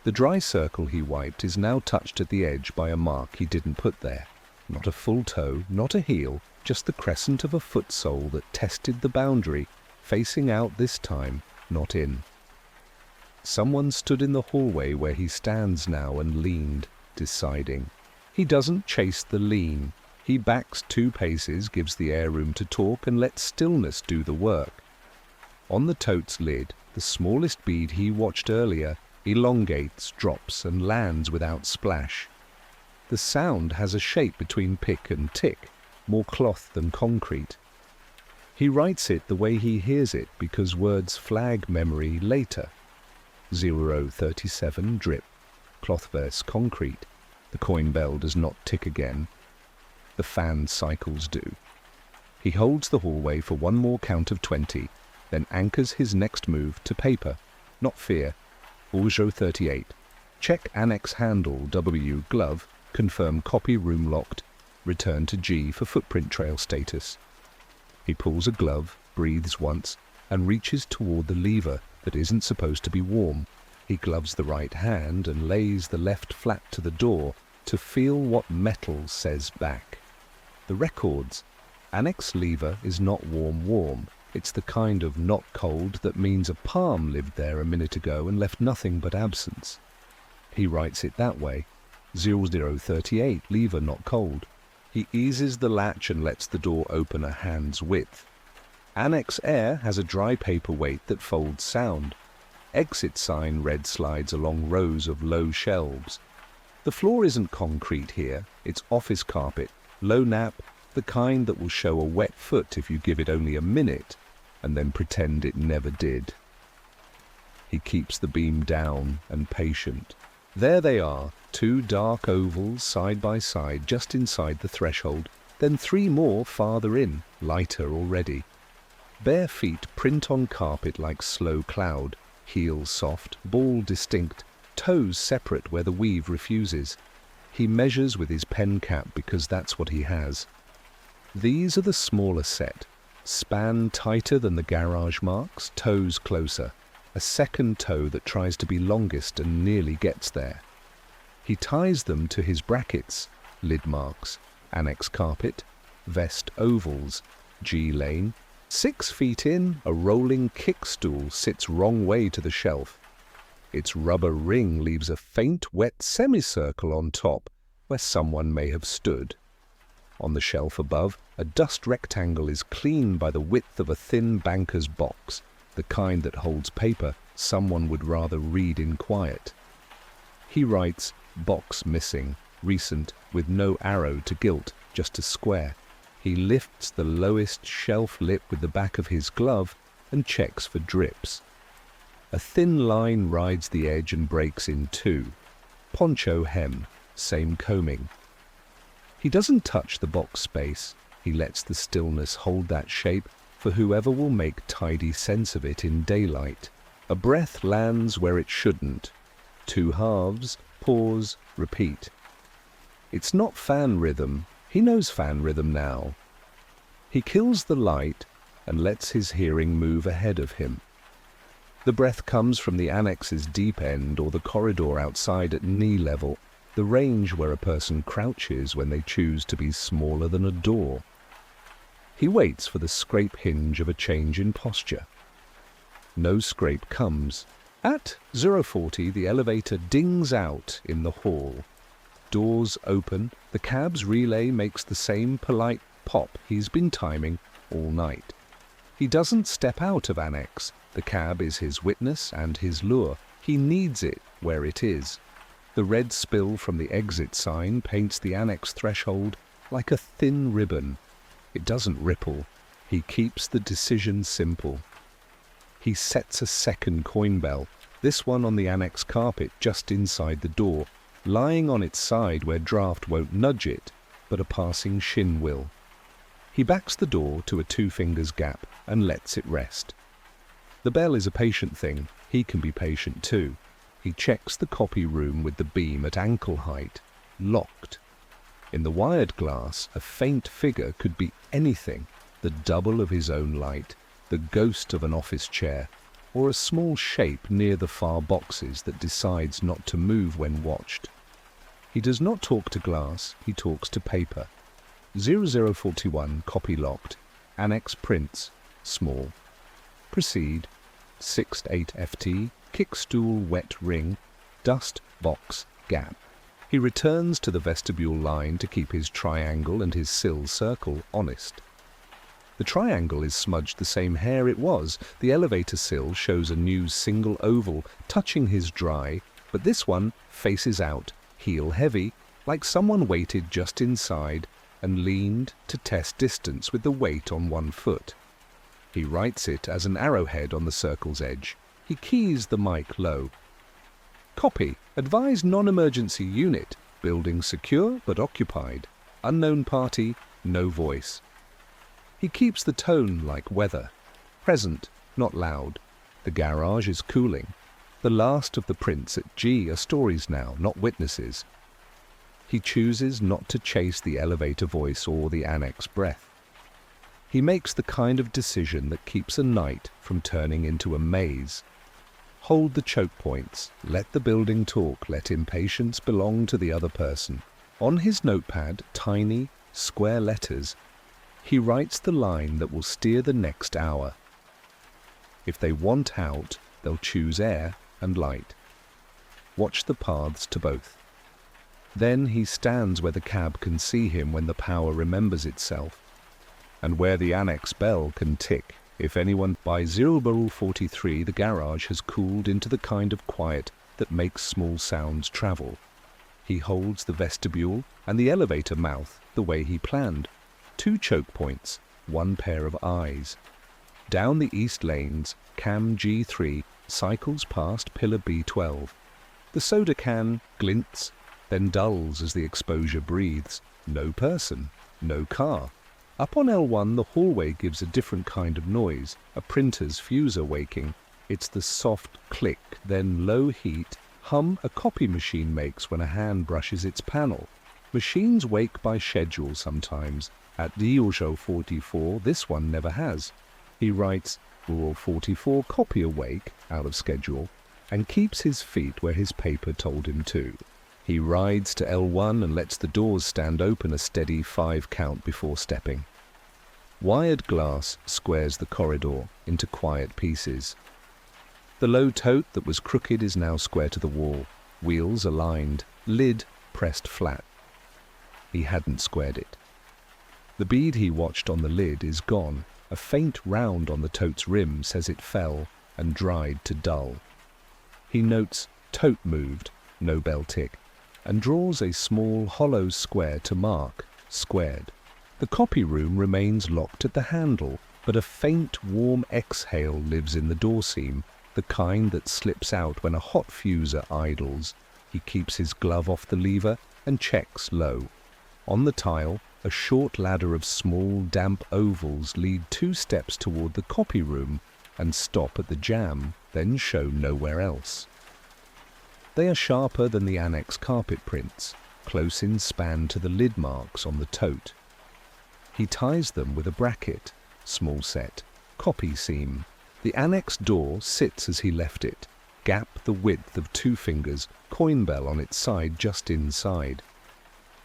The dry circle he wiped is now touched at the edge by a mark he didn't put there. Not a full toe, not a heel, just the crescent of a foot sole that tested the boundary, facing out this time, not in. Someone stood in the hallway where he stands now and leaned, deciding. He doesn't chase the lean. He backs 2 paces, gives the air room to talk, and lets stillness do the work. On the tote's lid, the smallest bead he watched earlier elongates, drops, and lands without splash. The sound has a shape between pick and tick, more cloth than concrete. He writes it the way he hears it because words flag memory later. 037 drip, cloth versus concrete. The coin bell does not tick again. The fan cycles do. He holds the hallway for one more count of 20, then anchors his next move to paper, not fear. 038. Check Annex handle W glove, confirm copy room locked, return to G for footprint trail status. He pulls a glove, breathes once, and reaches toward the lever that isn't supposed to be warm. He gloves the right hand and lays the left flat to the door to feel what metal says back. The Records. Annex lever is not warm. It's the kind of not cold that means a palm lived there a minute ago and left nothing but absence. He writes it that way. 0038, lever not cold. He eases the latch and lets the door open a hand's width. Annex air has a dry paper weight that folds sound. Exit sign red slides along rows of low shelves. The floor isn't concrete here, it's office carpet, low nap, the kind that will show a wet foot if you give it only a minute, and then pretend it never did. He keeps the beam down and patient. There they are, 2 dark ovals side by side just inside the threshold, then 3 more farther in, lighter already. Bare feet print on carpet like slow cloud, heels soft, ball distinct, toes separate where the weave refuses. He measures with his pen cap because that's what he has. These are the smaller set. Span tighter than the garage marks, toes closer. A second toe that tries to be longest and nearly gets there. He ties them to his brackets, lid marks, annex carpet, vest ovals, G lane. 6 feet in, a rolling kickstool sits wrong way to the shelf. Its rubber ring leaves a faint, wet semicircle on top where someone may have stood. On the shelf above, a dust rectangle is clean by the width of a thin banker's box, the kind that holds paper someone would rather read in quiet. He writes, "Box missing, recent, with no arrow to gilt, just a square." He lifts the lowest shelf lip with the back of his glove and checks for drips. A thin line rides the edge and breaks in two. Poncho hem, same combing. He doesn't touch the box space. He lets the stillness hold that shape for whoever will make tidy sense of it in daylight. A breath lands where it shouldn't. 2 halves, pause, repeat. It's not fan rhythm. He knows fan rhythm now. He kills the light and lets his hearing move ahead of him. The breath comes from the annex's deep end or the corridor outside at knee level, the range where a person crouches when they choose to be smaller than a door. He waits for the scrape hinge of a change in posture. No scrape comes. At 0:40, the elevator dings out in the hall. Doors open, the cab's relay makes the same polite pop he's been timing all night. He doesn't step out of Annex. The cab is his witness and his lure. He needs it where it is. The red spill from the exit sign paints the Annex threshold like a thin ribbon. It doesn't ripple. He keeps the decision simple. He sets a second coin bell, this one on the Annex carpet just inside the door, lying on its side where draft won't nudge it, but a passing shin will. He backs the door to a 2 fingers gap and lets it rest. The bell is a patient thing. He can be patient too. He checks the copy room with the beam at ankle height. Locked. In the wired glass, a faint figure could be anything, the double of his own light, the ghost of an office chair, or a small shape near the far boxes that decides not to move when watched. He does not talk to glass, he talks to paper. 0041, copy locked, Annex prints, small. Proceed, 6-8 FT, kickstool wet ring, dust box gap. He returns to the vestibule line to keep his triangle and his sill circle honest. The triangle is smudged the same hair it was. The elevator sill shows a new single oval touching his dry, but this one faces out, heel heavy, like someone waited just inside and leaned to test distance with the weight on one foot. He writes it as an arrowhead on the circle's edge. He keys the mic low. Copy. Advise non-emergency unit. Building secure but occupied. Unknown party. No voice. He keeps the tone like weather. Present, not loud. The garage is cooling. The last of the prints at G are stories now, not witnesses. He chooses not to chase the elevator voice or the Annex breath. He makes the kind of decision that keeps a night from turning into a maze. Hold the choke points. Let the building talk. Let impatience belong to the other person. On his notepad, tiny, square letters, he writes the line that will steer the next hour. If they want out, they'll choose air and light. Watch the paths to both. Then he stands where the cab can see him when the power remembers itself, and where the Annex bell can tick. If anyone by 0:43, the garage has cooled into the kind of quiet that makes small sounds travel. He holds the vestibule and the elevator mouth the way he planned. 2 choke points, 1 pair of eyes. Down the east lanes, cam G3 cycles past pillar B12. The soda can glints, then dulls as the exposure breathes. No person, no car. Up on L1, the hallway gives a different kind of noise, a printer's fuser waking. It's the soft click, then low heat hum a copy machine makes when a hand brushes its panel. Machines wake by schedule sometimes. At Diojo 44, this one never has. He writes, Rule 44 copy awake, out of schedule, and keeps his feet where his paper told him to. He rides to L1 and lets the doors stand open a steady 5 count before stepping. Wired glass squares the corridor into quiet pieces. The low tote that was crooked is now square to the wall, wheels aligned, lid pressed flat. He hadn't squared it. The bead he watched on the lid is gone. A faint round on the tote's rim says it fell and dried to dull. He notes tote moved, no bell tick, and draws a small hollow square to mark, squared. The copy room remains locked at the handle, but a faint, warm exhale lives in the door seam, the kind that slips out when a hot fuser idles. He keeps his glove off the lever and checks low. On the tile, a short ladder of small, damp ovals lead 2 steps toward the copy room and stop at the jamb, then show nowhere else. They are sharper than the Annex carpet prints, close in span to the lid marks on the tote. He ties them with a bracket, small set, copy seam. The Annex door sits as he left it, gap the width of 2 fingers, coin bell on its side just inside.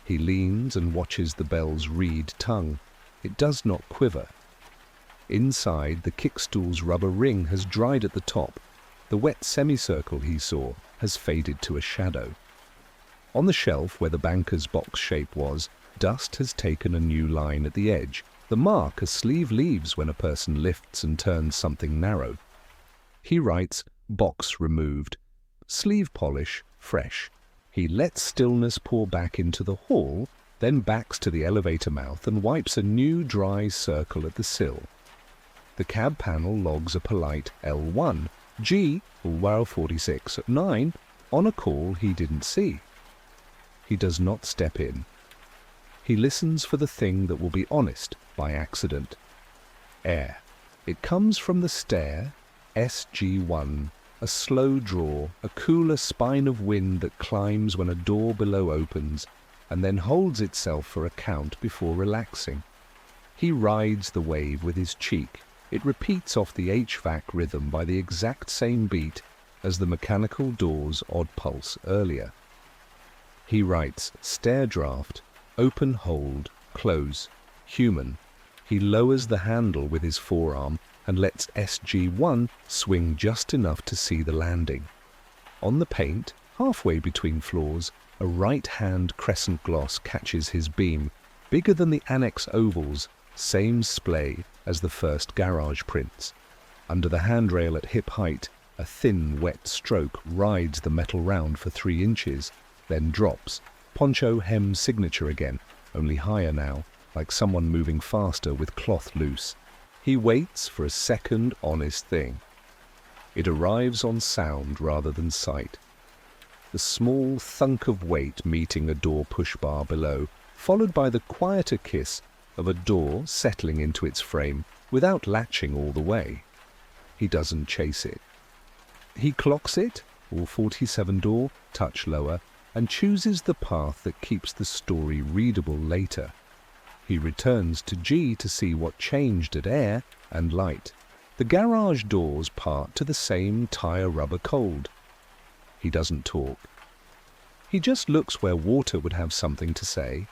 He leans and watches the bell's reed tongue. It does not quiver. Inside, the kickstool's rubber ring has dried at the top. The wet semicircle he saw has faded to a shadow. On the shelf where the banker's box shape was, dust has taken a new line at the edge, the mark a sleeve leaves when a person lifts and turns something narrow. He writes, box removed, sleeve polish fresh. He lets stillness pour back into the hall, then backs to the elevator mouth and wipes a new dry circle at the sill. The cab panel logs a polite L1, G, while 46 at 9, on a call he didn't see. He does not step in. He listens for the thing that will be honest by accident. Air. It comes from the stair, SG1, a slow draw, a cooler spine of wind that climbs when a door below opens and then holds itself for a count before relaxing. He rides the wave with his cheek. It repeats off the HVAC rhythm by the exact same beat as the mechanical door's odd pulse earlier. He writes stair draft, open hold, close, human. He lowers the handle with his forearm and lets SG1 swing just enough to see the landing. On the paint, halfway between floors, a right-hand crescent gloss catches his beam, bigger than the Annex ovals, same splay as the first garage prints. Under the handrail at hip height, a thin, wet stroke rides the metal round for 3 inches, then drops. Poncho hem signature again, only higher now, like someone moving faster with cloth loose. He waits for a second honest thing. It arrives on sound rather than sight. The small thunk of weight meeting a door push bar below, followed by the quieter kiss of a door settling into its frame without latching all the way. He doesn't chase it. He clocks it, all 47 door, touch lower, and chooses the path that keeps the story readable later. He returns to G to see what changed at air and light. The garage doors part to the same tire rubber cold. He doesn't talk. He just looks where water would have something to say.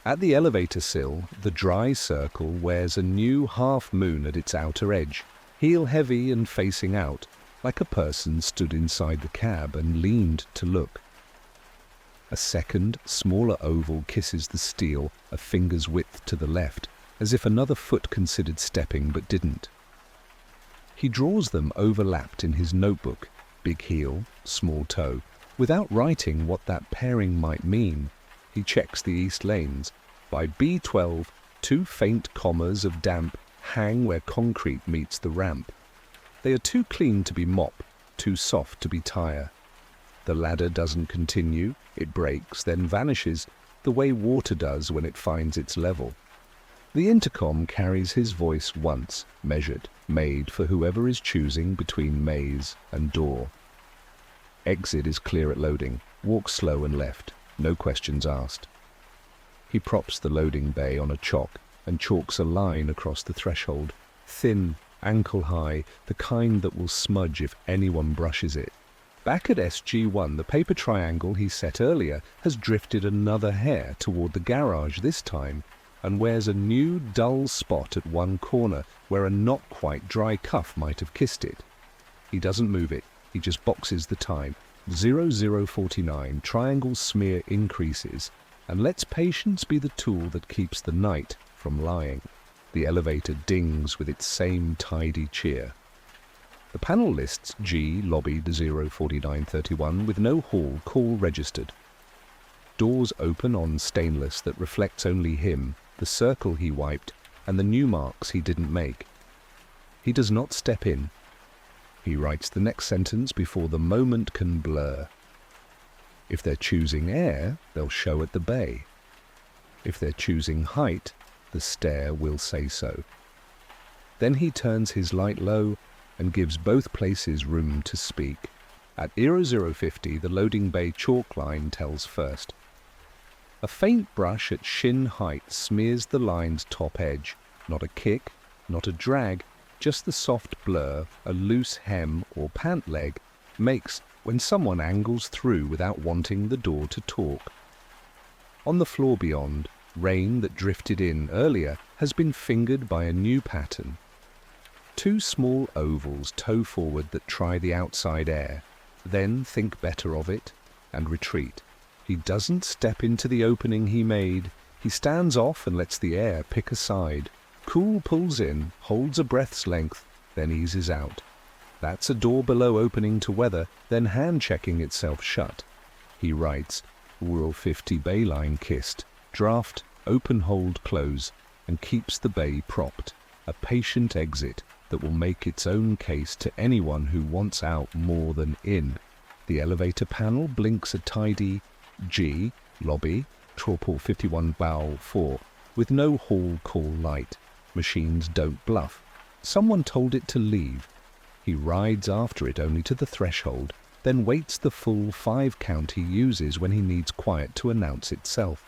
At the elevator sill, the dry circle wears a new half moon at its outer edge, heel heavy and facing out, like a person stood inside the cab and leaned to look. A second, smaller oval kisses the steel a finger's width to the left, as if another foot considered stepping but didn't. He draws them overlapped in his notebook, big heel, small toe, without writing what that pairing might mean. He checks the east lanes. By B12, 2 faint commas of damp hang where concrete meets the ramp. They are too clean to be mop, too soft to be tire. The ladder doesn't continue, it breaks, then vanishes, the way water does when it finds its level. The intercom carries his voice once, measured, made for whoever is choosing between maze and door. Exit is clear at loading, walk slow and left, no questions asked. He props the loading bay on a chock and chalks a line across the threshold, thin, ankle-high, the kind that will smudge if anyone brushes it. Back at SG1, the paper triangle he set earlier has drifted another hair toward the garage this time, and wears a new dull spot at one corner where a not quite dry cuff might have kissed it. He doesn't move it, he just boxes the time. 0049, triangle smear increases, and lets patience be the tool that keeps the night from lying. The elevator dings with its same tidy cheer. The panel lists G lobbied 04931 with no hall call registered. Doors open on stainless that reflects only him, the circle he wiped, and the new marks he didn't make. He does not step in. He writes the next sentence before the moment can blur. If they're choosing air, they'll show at the bay. If they're choosing height, the stair will say so. Then he turns his light low and gives both places room to speak. At 0050, the loading bay chalk line tells first. A faint brush at shin height smears the line's top edge. Not a kick, not a drag, just the soft blur a loose hem or pant leg makes when someone angles through without wanting the door to talk. On the floor beyond, rain that drifted in earlier has been fingered by a new pattern. Two small ovals toe forward that try the outside air, then think better of it and retreat. He doesn't step into the opening he made. He stands off and lets the air pick a side. Cool pulls in, holds a breath's length, then eases out. That's a door below opening to weather, then hand-checking itself shut. He writes, Rule 50 bay line kissed, draft, open hold close, and keeps the bay propped. A patient exit that will make its own case to anyone who wants out more than in. The elevator panel blinks a tidy G, lobby, Trawpool 51 bow 4, with no hall call light. Machines don't bluff. Someone told it to leave. He rides after it only to the threshold, then waits the full 5 count he uses when he needs quiet to announce itself.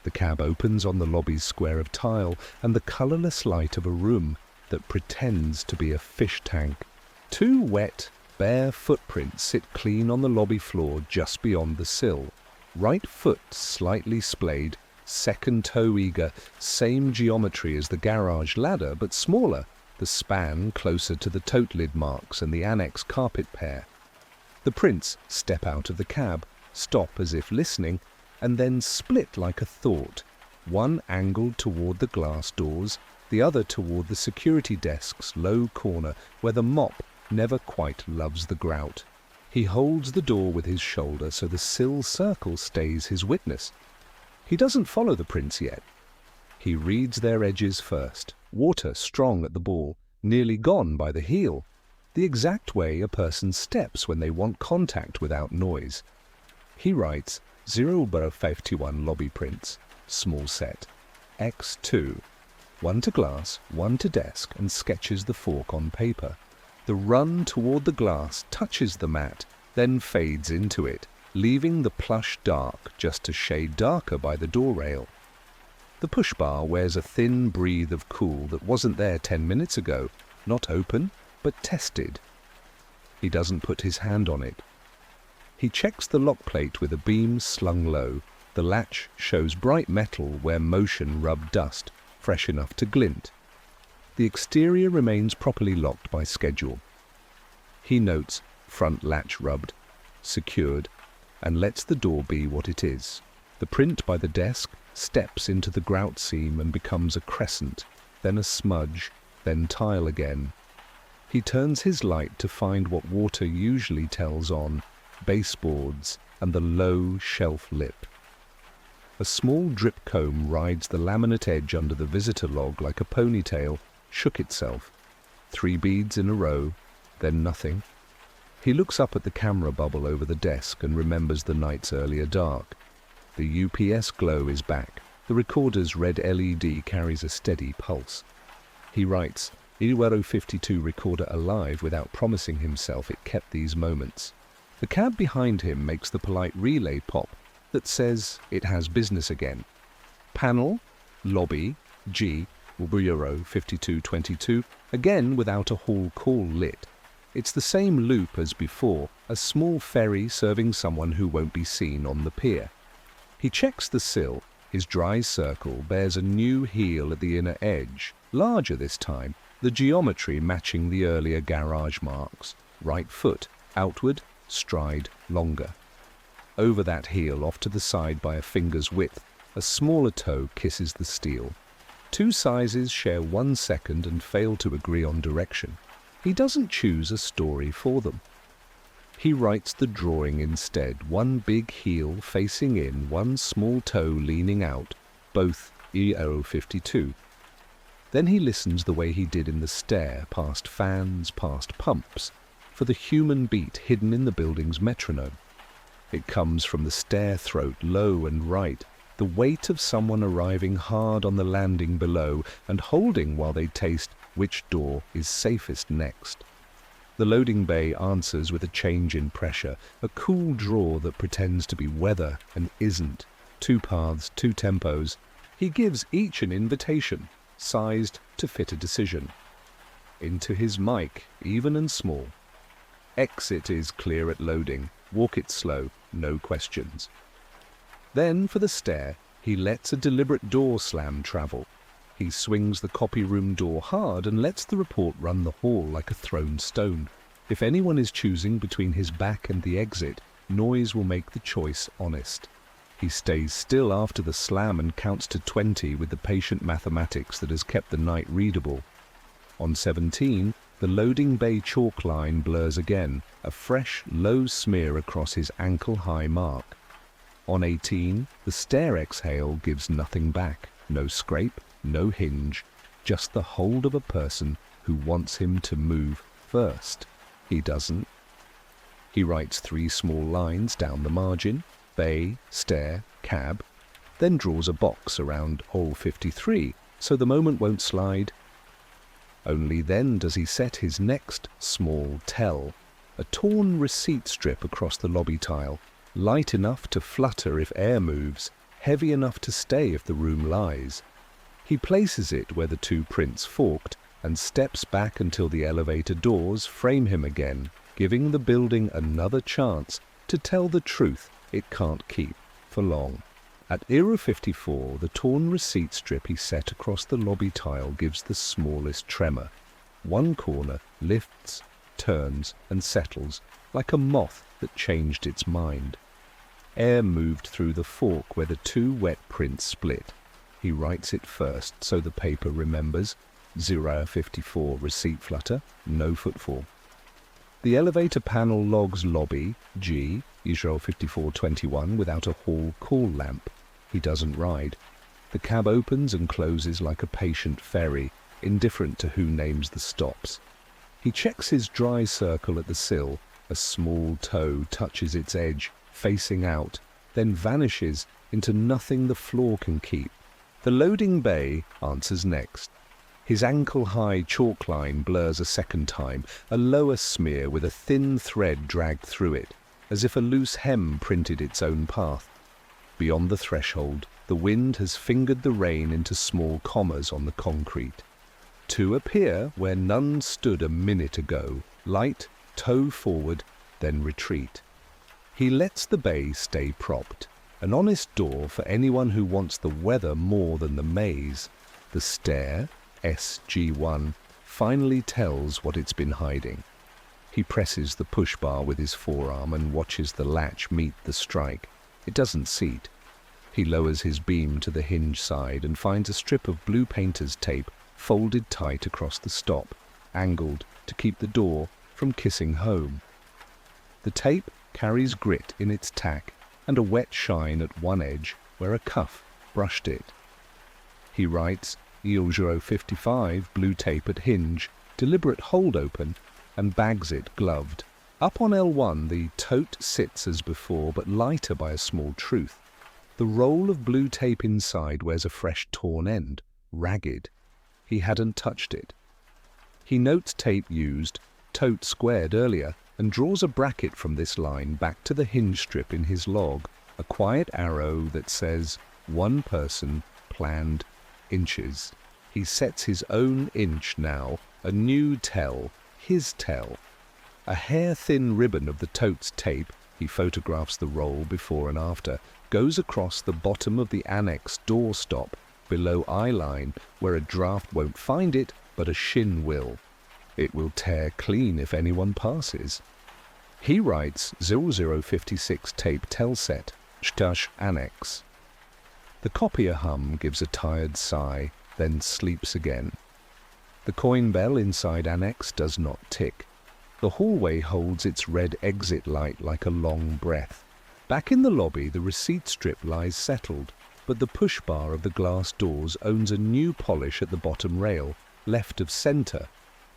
The cab opens on the lobby's square of tile and the colourless light of a room that pretends to be a fish tank. 2 wet, bare footprints sit clean on the lobby floor just beyond the sill. Right foot slightly splayed, second toe eager, same geometry as the garage ladder but smaller, the span closer to the tote lid marks and the Annex carpet pair. The prints step out of the cab, stop as if listening, and then split like a thought, one angled toward the glass doors, the other toward the security desk's low corner where the mop never quite loves the grout. He holds the door with his shoulder so the sill circle stays his witness. He doesn't follow the prints yet. He reads their edges first, water strong at the ball, nearly gone by the heel, the exact way a person steps when they want contact without noise. He writes 051 lobby prints, small set, X2, 1 to glass, 1 to desk, and sketches the fork on paper. The run toward the glass touches the mat, then fades into it, leaving the plush dark just a shade darker by the door rail. The push bar wears a thin breathe of cool that wasn't there 10 minutes ago, not open, but tested. He doesn't put his hand on it. He checks the lock plate with a beam slung low. The latch shows bright metal where motion rubbed dust, fresh enough to glint. The exterior remains properly locked by schedule. He notes front latch rubbed, secured, and lets the door be what it is. The print by the desk steps into the grout seam and becomes a crescent, then a smudge, then tile again. He turns his light to find what water usually tells on, baseboards and the low shelf lip. A small drip comb rides the laminate edge under the visitor log like a ponytail, shook itself. 3 beads in a row, then nothing. He looks up at the camera bubble over the desk and remembers the night's earlier dark. The UPS glow is back. The recorder's red LED carries a steady pulse. He writes, Iwero 52 recorder alive without promising himself it kept these moments. The cab behind him makes the polite relay pop that says it has business again. Panel, lobby, G, Bureau 5222, again without a hall call lit. It's the same loop as before, a small ferry serving someone who won't be seen on the pier. He checks the sill. His dry circle bears a new heel at the inner edge, larger this time, the geometry matching the earlier garage marks. Right foot, outward, stride longer. Over that heel, off to the side by a finger's width, a smaller toe kisses the steel. Two sizes share 1 second and fail to agree on direction. He doesn't choose a story for them. He writes the drawing instead, one big heel facing in, one small toe leaning out, both EO52. Then he listens the way he did in the stair, past fans, past pumps, for the human beat hidden in the building's metronome. It comes from the stair throat, low and right, the weight of someone arriving hard on the landing below and holding while they taste which door is safest next. The loading bay answers with a change in pressure, a cool draw that pretends to be weather and isn't. 2 paths, 2 tempos. He gives each an invitation, sized to fit a decision. Into his mic, even and small. Exit is clear at loading. Walk it slow, no questions. Then, for the stair, he lets a deliberate door slam travel. He swings the copy room door hard and lets the report run the hall like a thrown stone. If anyone is choosing between his back and the exit, noise will make the choice honest. He stays still after the slam and counts to 20 with the patient mathematics that has kept the night readable. On 17, the loading bay chalk line blurs again, a fresh, low smear across his ankle-high mark. On 18, the stair exhale gives nothing back, no scrape, no hinge, just the hold of a person who wants him to move first. He doesn't. He writes 3 small lines down the margin, bay, stair, cab, then draws a box around hole 53 so the moment won't slide. Only then does he set his next small tell, a torn receipt strip across the lobby tile, light enough to flutter if air moves, heavy enough to stay if the room lies. He places it where the 2 prints forked and steps back until the elevator doors frame him again, giving the building another chance to tell the truth it can't keep for long. At Era 54, the torn receipt strip he set across the lobby tile gives the smallest tremor. One corner lifts, turns, and settles like a moth that changed its mind. Air moved through the fork where the 2 wet prints split. He writes it first so the paper remembers. 054 receipt flutter, no footfall. The elevator panel logs lobby, G, Israel 5421 without a hall call lamp. He doesn't ride. The cab opens and closes like a patient ferry, indifferent to who names the stops. He checks his dry circle at the sill. A small toe touches its edge, facing out, then vanishes into nothing the floor can keep. The loading bay answers next. His ankle-high chalk line blurs a second time, a lower smear with a thin thread dragged through it, as if a loose hem printed its own path. Beyond the threshold, the wind has fingered the rain into small commas on the concrete. 2 appear where none stood a minute ago, light, toe forward, then retreat. He lets the bay stay propped, an honest door for anyone who wants the weather more than the maze. The stair, SG1, finally tells what it's been hiding. He presses the push bar with his forearm and watches the latch meet the strike. It doesn't seat. He lowers his beam to the hinge side and finds a strip of blue painter's tape folded tight across the stop, angled to keep the door from kissing home. The tape carries grit in its tack and a wet shine at one edge where a cuff brushed it. He writes EO055 blue tape at hinge, deliberate hold open, and bags it gloved. Up on L1 the tote sits as before, but lighter by a small truth. The roll of blue tape inside wears a fresh torn end, ragged. He hadn't touched it. He notes tape used, tote squared earlier, and draws a bracket from this line back to the hinge strip in his log, a quiet arrow that says, 1 person, planned, inches. He sets his own inch now, a new tell, his tell. A hair-thin ribbon of the tote's tape, he photographs the roll before and after, goes across the bottom of the Annex door stop, below eye line, where a draft won't find it, but a shin will. It will tear clean if anyone passes. He writes 0056 tape tell set, Stash Annex. The copier hum gives a tired sigh, then sleeps again. The coin bell inside Annex does not tick. The hallway holds its red exit light like a long breath. Back in the lobby, the receipt strip lies settled, but the push bar of the glass doors owns a new polish at the bottom rail, left of centre,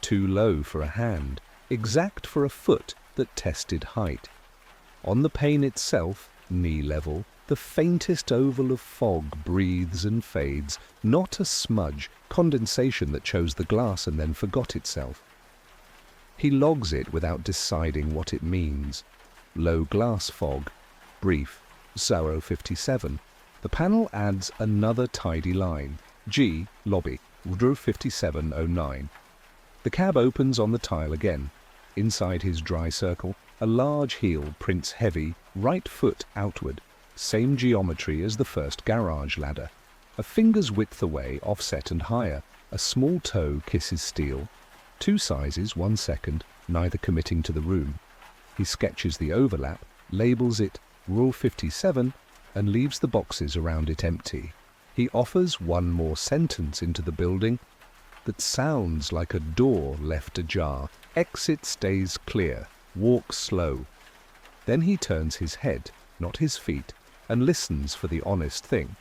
too low for a hand, exact for a foot that tested height. On the pane itself, knee level, the faintest oval of fog breathes and fades, not a smudge, condensation that chose the glass and then forgot itself. He logs it without deciding what it means. Low glass fog, brief, 0057. The panel adds another tidy line, G, lobby, 5709. The cab opens on the tile again. Inside his dry circle, a large heel prints heavy, right foot outward, same geometry as the first garage ladder. A finger's width away, offset and higher, a small toe kisses steel. 2 sizes, 1 second, neither committing to the room. He sketches the overlap, labels it Rule 57, and leaves the boxes around it empty. He offers one more sentence into the building that sounds like a door left ajar. Exit stays clear, walk slow. Then he turns his head, not his feet, and listens for the honest thing.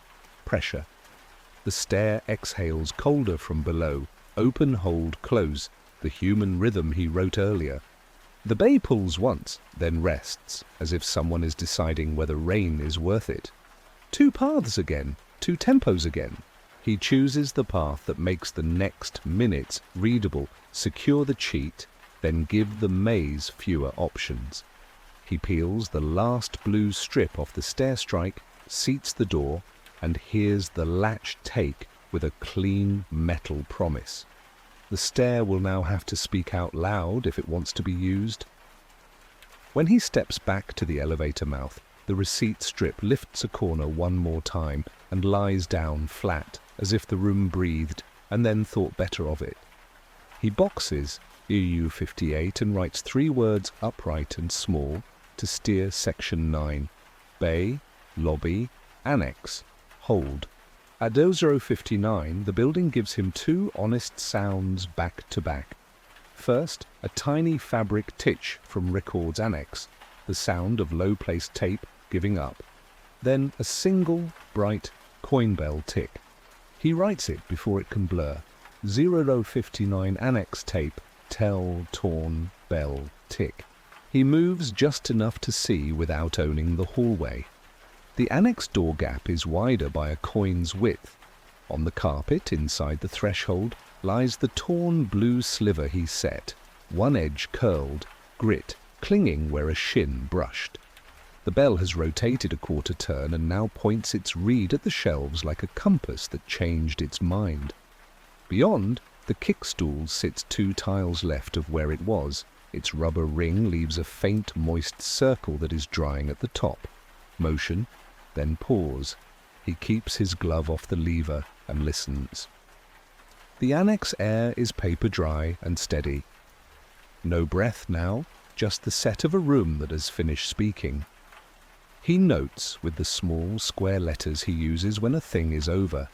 Pressure. The stair exhales colder from below. Open, hold, close. The human rhythm he wrote earlier. The bay pulls once, then rests, as if someone is deciding whether rain is worth it. 2 paths again, 2 tempos again. He chooses the path that makes the next minutes readable, secure the cheat, then give the maze fewer options. He peels the last blue strip off the stair strike, seats the door, and hears the latch take with a clean metal promise. The stair will now have to speak out loud if it wants to be used. When he steps back to the elevator mouth, the receipt strip lifts a corner one more time and lies down flat, as if the room breathed and then thought better of it. He boxes EU58 and writes 3 words upright and small to steer section 9. Bay, lobby, annex, hold. At 0059, the building gives him 2 honest sounds back to back. First, a tiny fabric titch from Record's Annex, the sound of low-placed tape giving up. Then a single, bright coin bell tick. He writes it before it can blur. 0059 Annex tape, tell, torn, bell, tick. He moves just enough to see without owning the hallway. The Annex door gap is wider by a coin's width. On the carpet inside the threshold lies the torn blue sliver he set, one edge curled, grit clinging where a shin brushed. The bell has rotated a quarter turn and now points its reed at the shelves like a compass that changed its mind. Beyond, the kickstool sits 2 tiles left of where it was. Its rubber ring leaves a faint moist circle that is drying at the top. Motion, then pause. He keeps his glove off the lever and listens. The Annex air is paper dry and steady. No breath now, just the set of a room that has finished speaking. He notes with the small square letters he uses when a thing is over.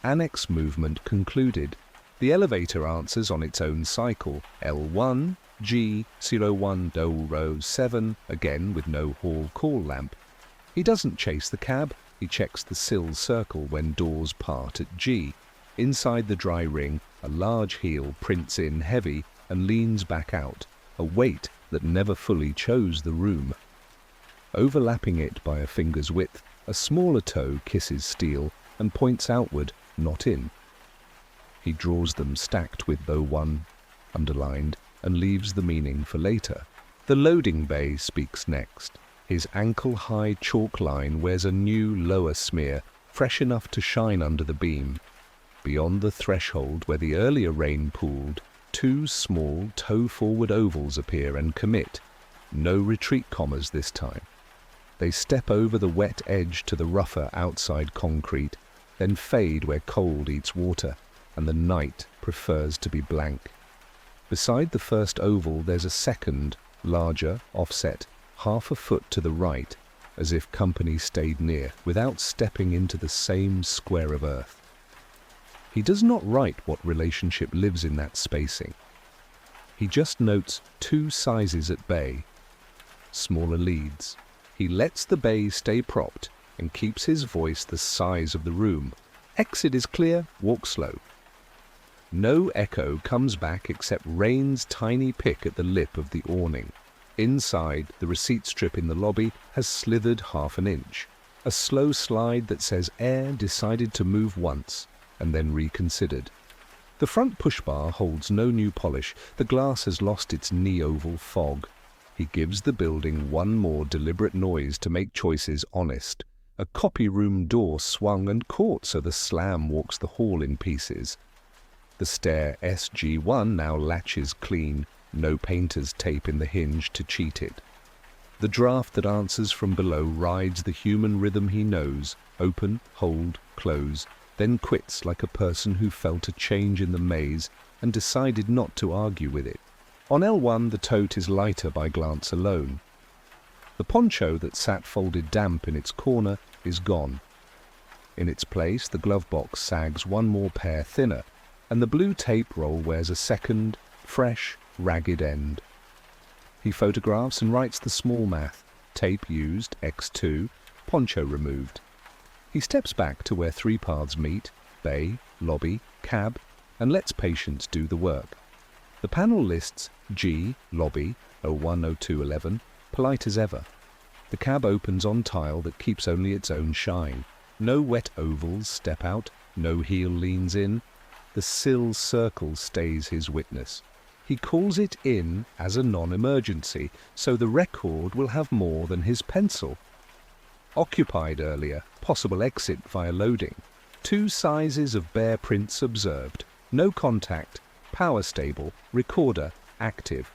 Annex movement concluded. The elevator answers on its own cycle. L1, G, 01, do, row, 7, again with no hall call lamp. He doesn't chase the cab, he checks the sill circle when doors part at G. Inside the dry ring, a large heel prints in heavy and leans back out, a weight that never fully chose the room. Overlapping it by a finger's width, a smaller toe kisses steel and points outward, not in. He draws them stacked with though one, underlined, and leaves the meaning for later. The loading bay speaks next. His ankle-high chalk line wears a new lower smear, fresh enough to shine under the beam. Beyond the threshold where the earlier rain pooled, Two small toe-forward ovals appear and commit. No retreat commas this time. They step over the wet edge to the rougher outside concrete, then fade where cold eats water, and the night prefers to be blank. Beside the first oval there's a second, larger, offset, half a foot to the right, as if company stayed near, without stepping into the same square of earth. He does not write what relationship lives in that spacing. He just notes two sizes at bay, smaller leads. He lets the bay stay propped and keeps his voice the size of the room. Exit is clear, walk slow. No echo comes back except rain's tiny pick at the lip of the awning. Inside, the receipt strip in the lobby has slithered half an inch. A slow slide that says air decided to move once and then reconsidered. The front push bar holds no new polish. The glass has lost its knee-oval fog. He gives the building one more deliberate noise to make choices honest. A copy room door swung and caught so the slam walks the hall in pieces. The stair SG1 now latches clean, no painter's tape in the hinge to cheat it. The draft that answers from below rides the human rhythm he knows, open, hold, close, then quits like a person who felt a change in the maze and decided not to argue with it. On L1 the tote is lighter by glance alone. The poncho that sat folded damp in its corner is gone. In its place the glove box sags one more pair thinner, and the blue tape roll wears a second, fresh, ragged end. He photographs and writes the small math: tape used, X2, poncho removed. He steps back to where three paths meet, bay, lobby, cab, and lets patience do the work. The panel lists G, lobby, 01, 02, 11, polite as ever. The cab opens on tile that keeps only its own shine. No wet ovals step out, no heel leans in. The sill circle stays his witness. He calls it in as a non-emergency, so the record will have more than his pencil. Occupied earlier, possible exit via loading. Two sizes of bare prints observed. No contact, power stable, recorder, active.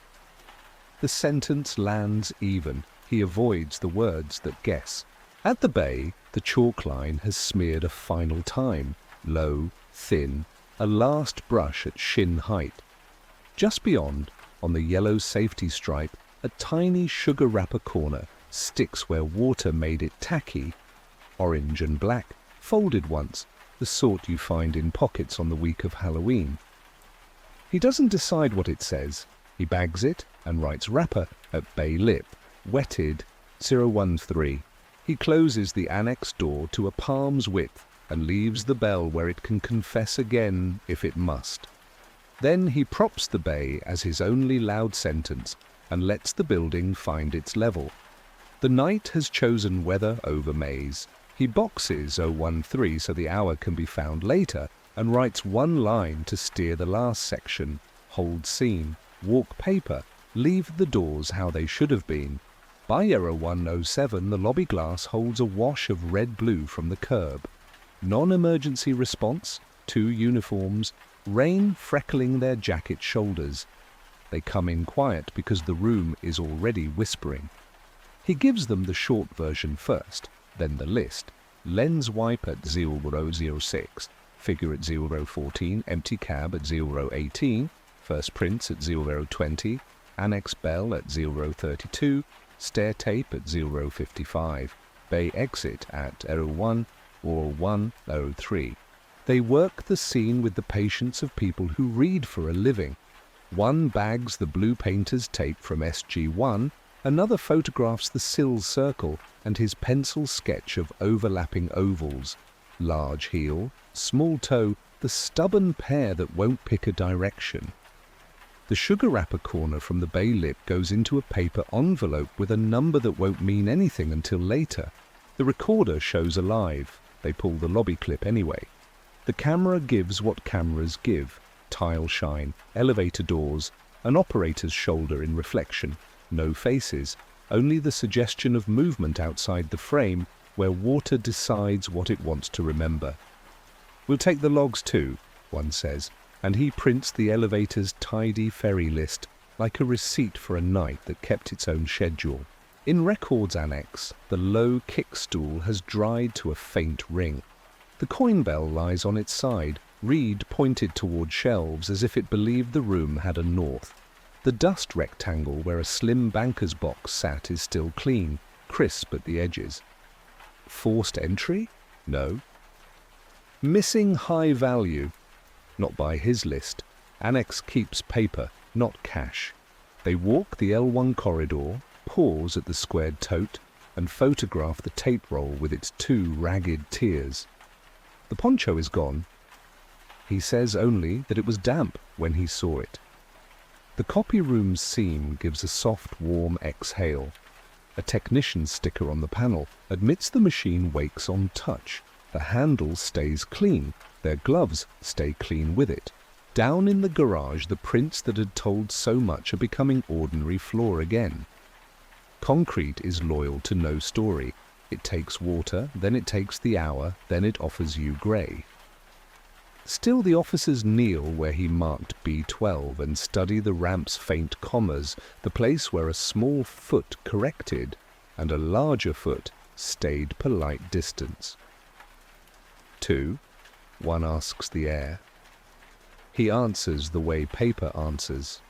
The sentence lands even. He avoids the words that guess. At the bay, the chalk line has smeared a final time. Low, thin, a last brush at shin height. Just beyond, on the yellow safety stripe, a tiny sugar wrapper corner sticks where water made it tacky, orange and black, folded once, the sort you find in pockets on the week of Halloween. He doesn't decide what it says. He bags it and writes wrapper at bay lip, wetted 013. He closes the annex door to a palm's width and leaves the bell where it can confess again if it must. Then he props the bay as his only loud sentence and lets the building find its level. The night has chosen weather over maze. He boxes 013 so the hour can be found later and writes one line to steer the last section: hold scene, walk paper, leave the doors how they should have been. By 0107 the lobby glass holds a wash of red-blue from the curb. Non-emergency response, two uniforms, rain freckling their jacket shoulders. They come in quiet because the room is already whispering. He gives them the short version first, then the list. Lens wipe at 006, figure at 014, empty cab at 018, first prints at 020, annex bell at 032, stair tape at 055, bay exit at 01 or 103. They work the scene with the patience of people who read for a living. One bags the blue painter's tape from SG1, another photographs the sill circle and his pencil sketch of overlapping ovals. Large heel, small toe, the stubborn pair that won't pick a direction. The sugar wrapper corner from the bay lip goes into a paper envelope with a number that won't mean anything until later. The recorder shows alive. They pull the lobby clip anyway. The camera gives what cameras give: tile shine, elevator doors, an operator's shoulder in reflection. No faces, only the suggestion of movement outside the frame where water decides what it wants to remember. "We'll take the logs too," one says, and he prints the elevator's tidy ferry list like a receipt for a night that kept its own schedule. In Records Annex, the low kickstool has dried to a faint ring. The coin bell lies on its side, reed pointed toward shelves as if it believed the room had a north. The dust rectangle where a slim banker's box sat is still clean, crisp at the edges. Forced entry? No. Missing high value? Not by his list. Annex keeps paper, not cash. They walk the L1 corridor, pause at the squared tote, and photograph the tape roll with its 2 ragged tiers. The poncho is gone. He says only that it was damp when he saw it. The copy room's seam gives a soft, warm exhale. A technician's sticker on the panel admits the machine wakes on touch. The handle stays clean. Their gloves stay clean with it. Down in the garage, the prints that had told so much are becoming ordinary floor again. Concrete is loyal to no story. It takes water, then it takes the hour, then it offers you grey. Still the officers kneel where he marked B12 and study the ramp's faint commas, the place where a small foot corrected and a larger foot stayed polite distance. 2. One asks the air. He answers the way paper answers.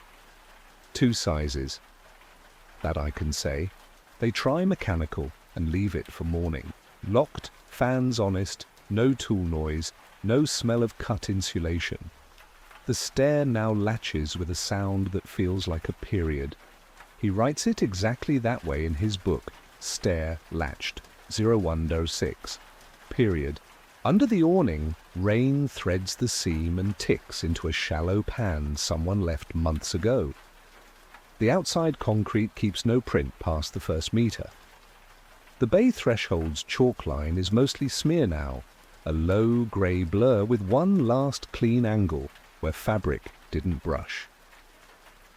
2 sizes. That I can say. They try mechanical and leave it for morning. Locked, fans honest, no tool noise, no smell of cut insulation. The stair now latches with a sound that feels like a period. He writes it exactly that way in his book, Stair Latched, 0106. Period. Under the awning, rain threads the seam and ticks into a shallow pan someone left months ago. The outside concrete keeps no print past the first metre. The bay threshold's chalk line is mostly smear now, a low grey blur with one last clean angle where fabric didn't brush.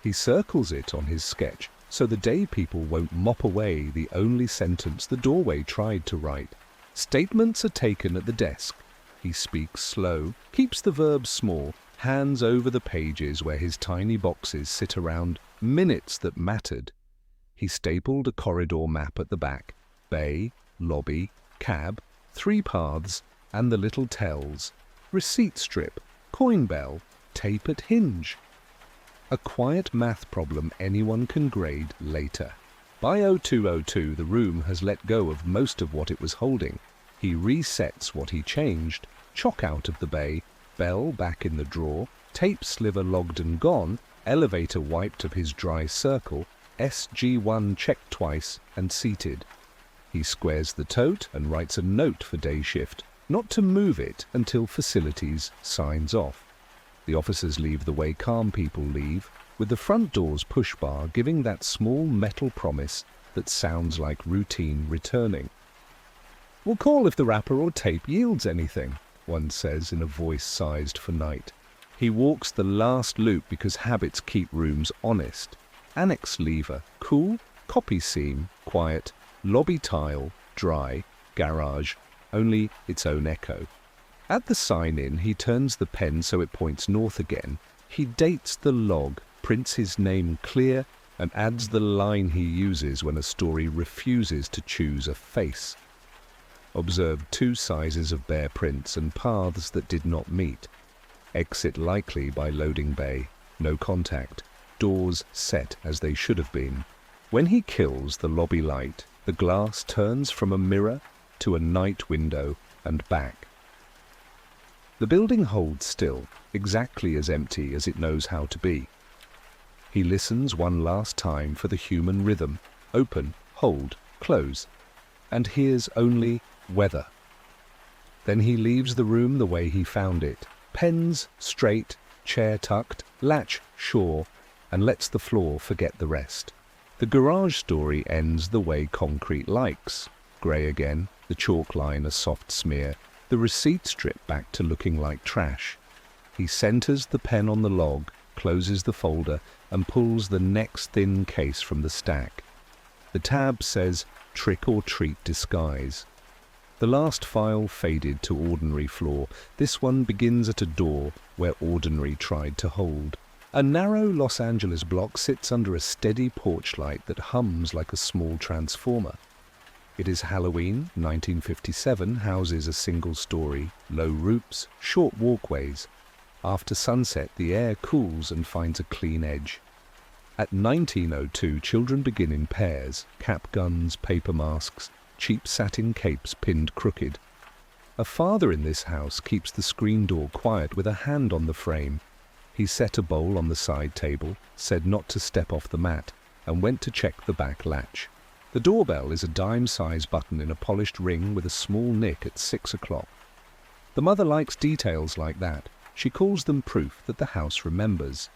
He circles it on his sketch so the day people won't mop away the only sentence the doorway tried to write. Statements are taken at the desk. He speaks slow, keeps the verbs small, hands over the pages where his tiny boxes sit around minutes that mattered. He stapled a corridor map at the back, bay, lobby, cab, 3 paths, and the little tells, receipt strip, coin bell, tape at hinge. A quiet math problem anyone can grade later. By 0202 the room has let go of most of what it was holding. He resets what he changed, chalk out of the bay, bell back in the drawer, tape sliver logged and gone, elevator wiped of his dry circle, SG1 checked twice and seated. He squares the tote and writes a note for day shift, not to move it until facilities signs off. The officers leave the way calm people leave, with the front door's push bar giving that small metal promise that sounds like routine returning. "We'll call if the wrapper or tape yields anything," one says in a voice sized for night. He walks the last loop because habits keep rooms honest. Annex lever, cool, copy seam, quiet, lobby tile, dry, garage, only its own echo. At the sign-in, he turns the pen so it points north again. He dates the log, prints his name clear, and adds the line he uses when a story refuses to choose a face. Observed 2 sizes of bare prints and paths that did not meet. Exit likely by loading bay, no contact, doors set as they should have been. When he kills the lobby light, the glass turns from a mirror to a night window and back. The building holds still, exactly as empty as it knows how to be. He listens one last time for the human rhythm, open, hold, close, and hears only weather. Then he leaves the room the way he found it, pens straight, chair tucked, latch sure, and lets the floor forget the rest. The garage story ends the way concrete likes, grey again, the chalk line a soft smear, the receipt strip back to looking like trash. He centres the pen on the log, closes the folder, and pulls the next thin case from the stack. The tab says, "Trick or treat disguise." The last file faded to ordinary floor. This one begins at a door where ordinary tried to hold. A narrow Los Angeles block sits under a steady porch light that hums like a small transformer. It is Halloween, 1957, houses a single story, low roofs, short walkways. After sunset, the air cools and finds a clean edge. At 1902, children begin in pairs, cap guns, paper masks, cheap satin capes pinned crooked. A father in this house keeps the screen door quiet with a hand on the frame. He set a bowl on the side table, said not to step off the mat, and went to check the back latch. The doorbell is a dime-size button in a polished ring with a small nick at 6 o'clock. The mother likes details like that. She calls them proof that the house remembers.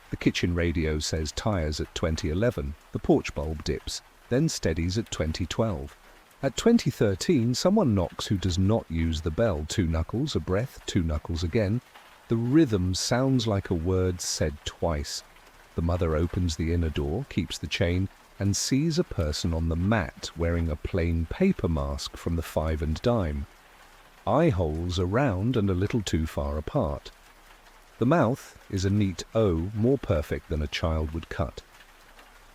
The kitchen radio says tires at 2011, the porch bulb dips, then steadies at 2012. At 2013, someone knocks who does not use the bell. 2 knuckles, a breath, 2 knuckles again. The rhythm sounds like a word said twice. The mother opens the inner door, keeps the chain, and sees a person on the mat wearing a plain paper mask from the 5 and dime. Eye holes are round and a little too far apart. The mouth is a neat O, more perfect than a child would cut.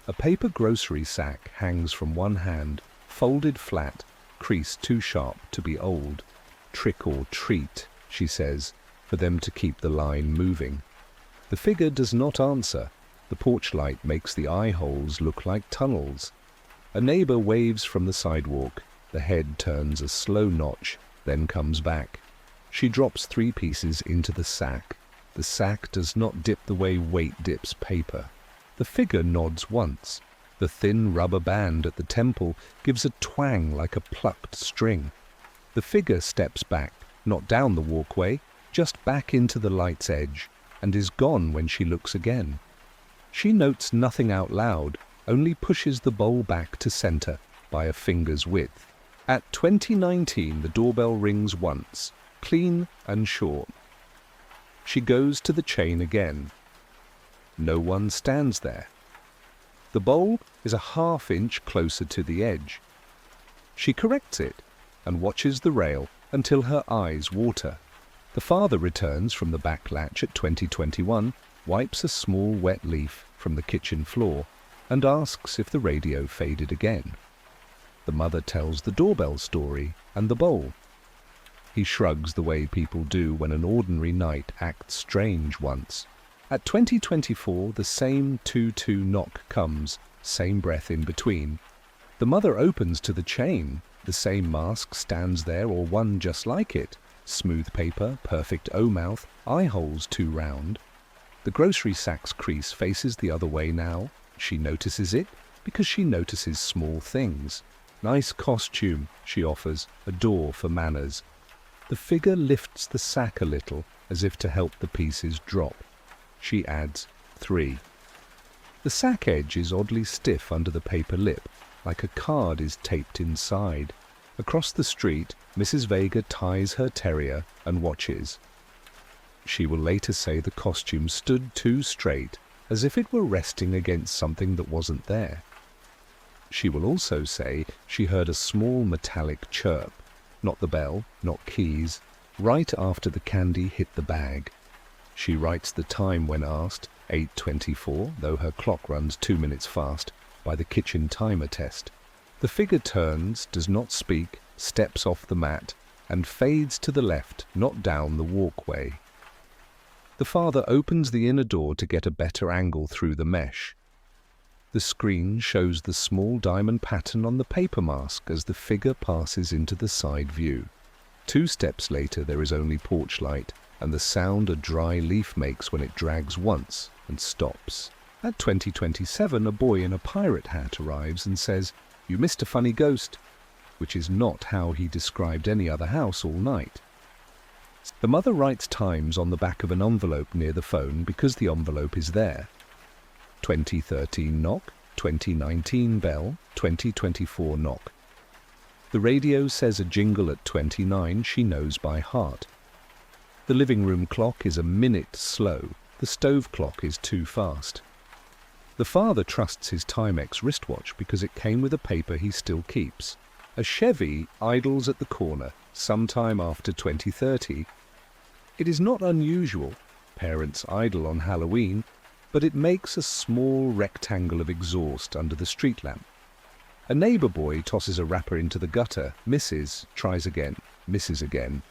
A paper grocery sack hangs from one hand, folded flat, crease too sharp to be old. Trick or treat, she says, for them to keep the line moving. The figure does not answer. The porch light makes the eye holes look like tunnels. A neighbor waves from the sidewalk. The head turns a slow notch, then comes back. She drops 3 pieces into the sack. The sack does not dip the way weight dips paper. The figure nods once. The thin rubber band at the temple gives a twang like a plucked string. The figure steps back, not down the walkway, just back into the light's edge, and is gone when she looks again. She notes nothing out loud, only pushes the bowl back to center by a finger's width. At 2019, the doorbell rings once, clean and short. She goes to the chain again. No one stands there. The bowl is a ½ inch closer to the edge. She corrects it and watches the rail until her eyes water. The father returns from the back latch at 2021, wipes a small wet leaf from the kitchen floor, and asks if the radio faded again. The mother tells the doorbell story and the bowl. He shrugs the way people do when an ordinary night acts strange once. At 2024, the same 2-2 knock comes, same breath in between. The mother opens to the chain. The same mask stands there or one just like it. Smooth paper, perfect O-mouth, eye holes too round. The grocery sack's crease faces the other way now. She notices it because she notices small things. Nice costume, she offers, a door for manners. The figure lifts the sack a little as if to help the pieces drop. She adds 3. The sack edge is oddly stiff under the paper lip, like a card is taped inside. Across the street, Mrs. Vega ties her terrier and watches. She will later say the costume stood too straight, as if it were resting against something that wasn't there. She will also say she heard a small metallic chirp, not the bell, not keys, right after the candy hit the bag. She writes the time when asked, 8:24, though her clock runs 2 minutes fast, by the kitchen timer test. The figure turns, does not speak, steps off the mat, and fades to the left, not down the walkway. The father opens the inner door to get a better angle through the mesh. The screen shows the small diamond pattern on the paper mask as the figure passes into the side view. 2 steps later there is only porch light and the sound a dry leaf makes when it drags once and stops. At 2027 a boy in a pirate hat arrives and says, "You missed a funny ghost," which is not how he described any other house all night. The mother writes times on the back of an envelope near the phone because the envelope is there. 2013 knock, 2019 bell, 2024 knock. The radio says a jingle at 29 she knows by heart. The living room clock is a minute slow. The stove clock is too fast. The father trusts his Timex wristwatch because it came with a paper he still keeps. A Chevy idles at the corner sometime after 20:30. It is not unusual. Parents idle on Halloween, but it makes a small rectangle of exhaust under the street lamp. A neighbor boy tosses a wrapper into the gutter, misses, tries again, misses again.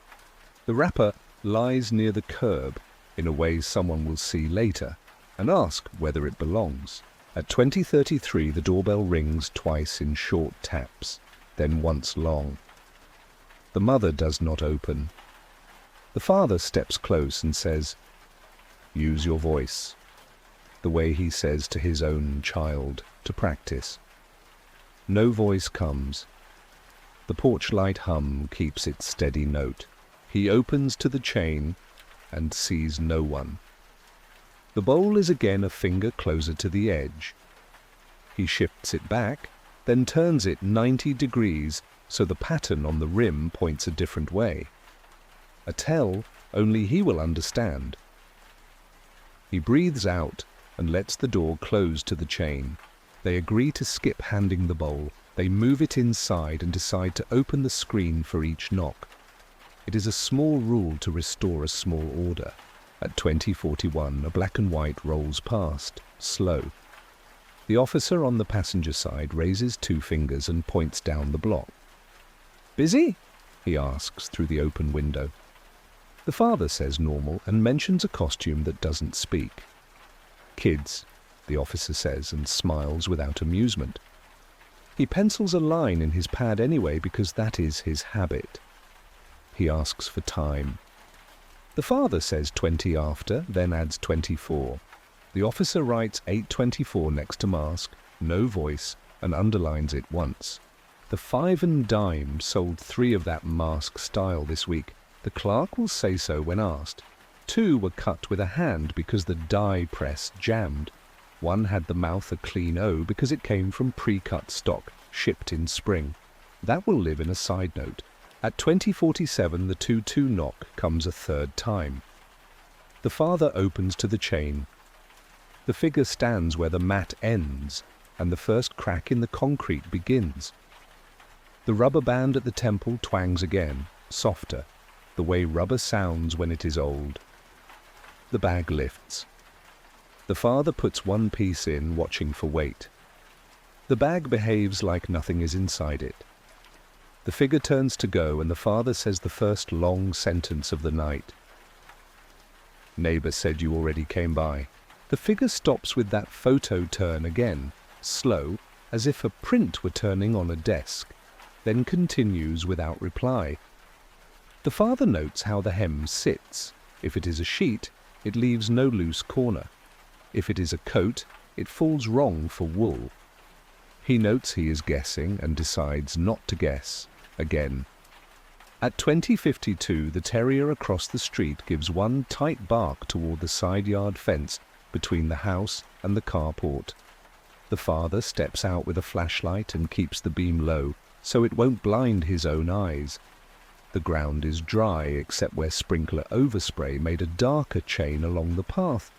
The wrapper lies near the curb in a way someone will see later and ask whether it belongs. At 20:33, the doorbell rings twice in short taps, then once long. The mother does not open. The father steps close and says, "Use your voice," the way he says to his own child to practice. No voice comes. The porch light hum keeps its steady note. He opens to the chain and sees no one. The bowl is again a finger closer to the edge. He shifts it back, then turns it 90 degrees so the pattern on the rim points a different way. A tell only he will understand. He breathes out and lets the door close to the chain. They agree to skip handing the bowl. They move it inside and decide to open the screen for each knock. It is a small rule to restore a small order. At 20:41, a black and white rolls past, slow. The officer on the passenger side raises 2 fingers and points down the block. "Busy?" he asks through the open window. The father says normal and mentions a costume that doesn't speak. "Kids," the officer says and smiles without amusement. He pencils a line in his pad anyway because that is his habit. He asks for time. The father says 20 after, then adds 24. The officer writes 8:24 next to mask, no voice, and underlines it once. The 5 and dime sold 3 of that mask style this week. The clerk will say so when asked. 2 were cut with a hand because the die press jammed. 1 had the mouth a clean O because it came from pre-cut stock, shipped in spring. That will live in a side note. At 20:47, the 2-2 knock comes a 3rd time. The father opens to the chain. The figure stands where the mat ends, and the first crack in the concrete begins. The rubber band at the temple twangs again, softer, the way rubber sounds when it is old. The bag lifts. The father puts 1 piece in, watching for weight. The bag behaves like nothing is inside it. The figure turns to go, and the father says the first long sentence of the night. "Neighbor said you already came by." The figure stops with that photo turn again, slow, as if a print were turning on a desk, then continues without reply. The father notes how the hem sits. If it is a sheet, it leaves no loose corner. If it is a coat, it falls wrong for wool. He notes he is guessing and decides not to guess again. At 20:52, the terrier across the street gives 1 tight bark toward the side yard fence between the house and the carport. The father steps out with a flashlight and keeps the beam low so it won't blind his own eyes. The ground is dry except where sprinkler overspray made a darker chain along the path.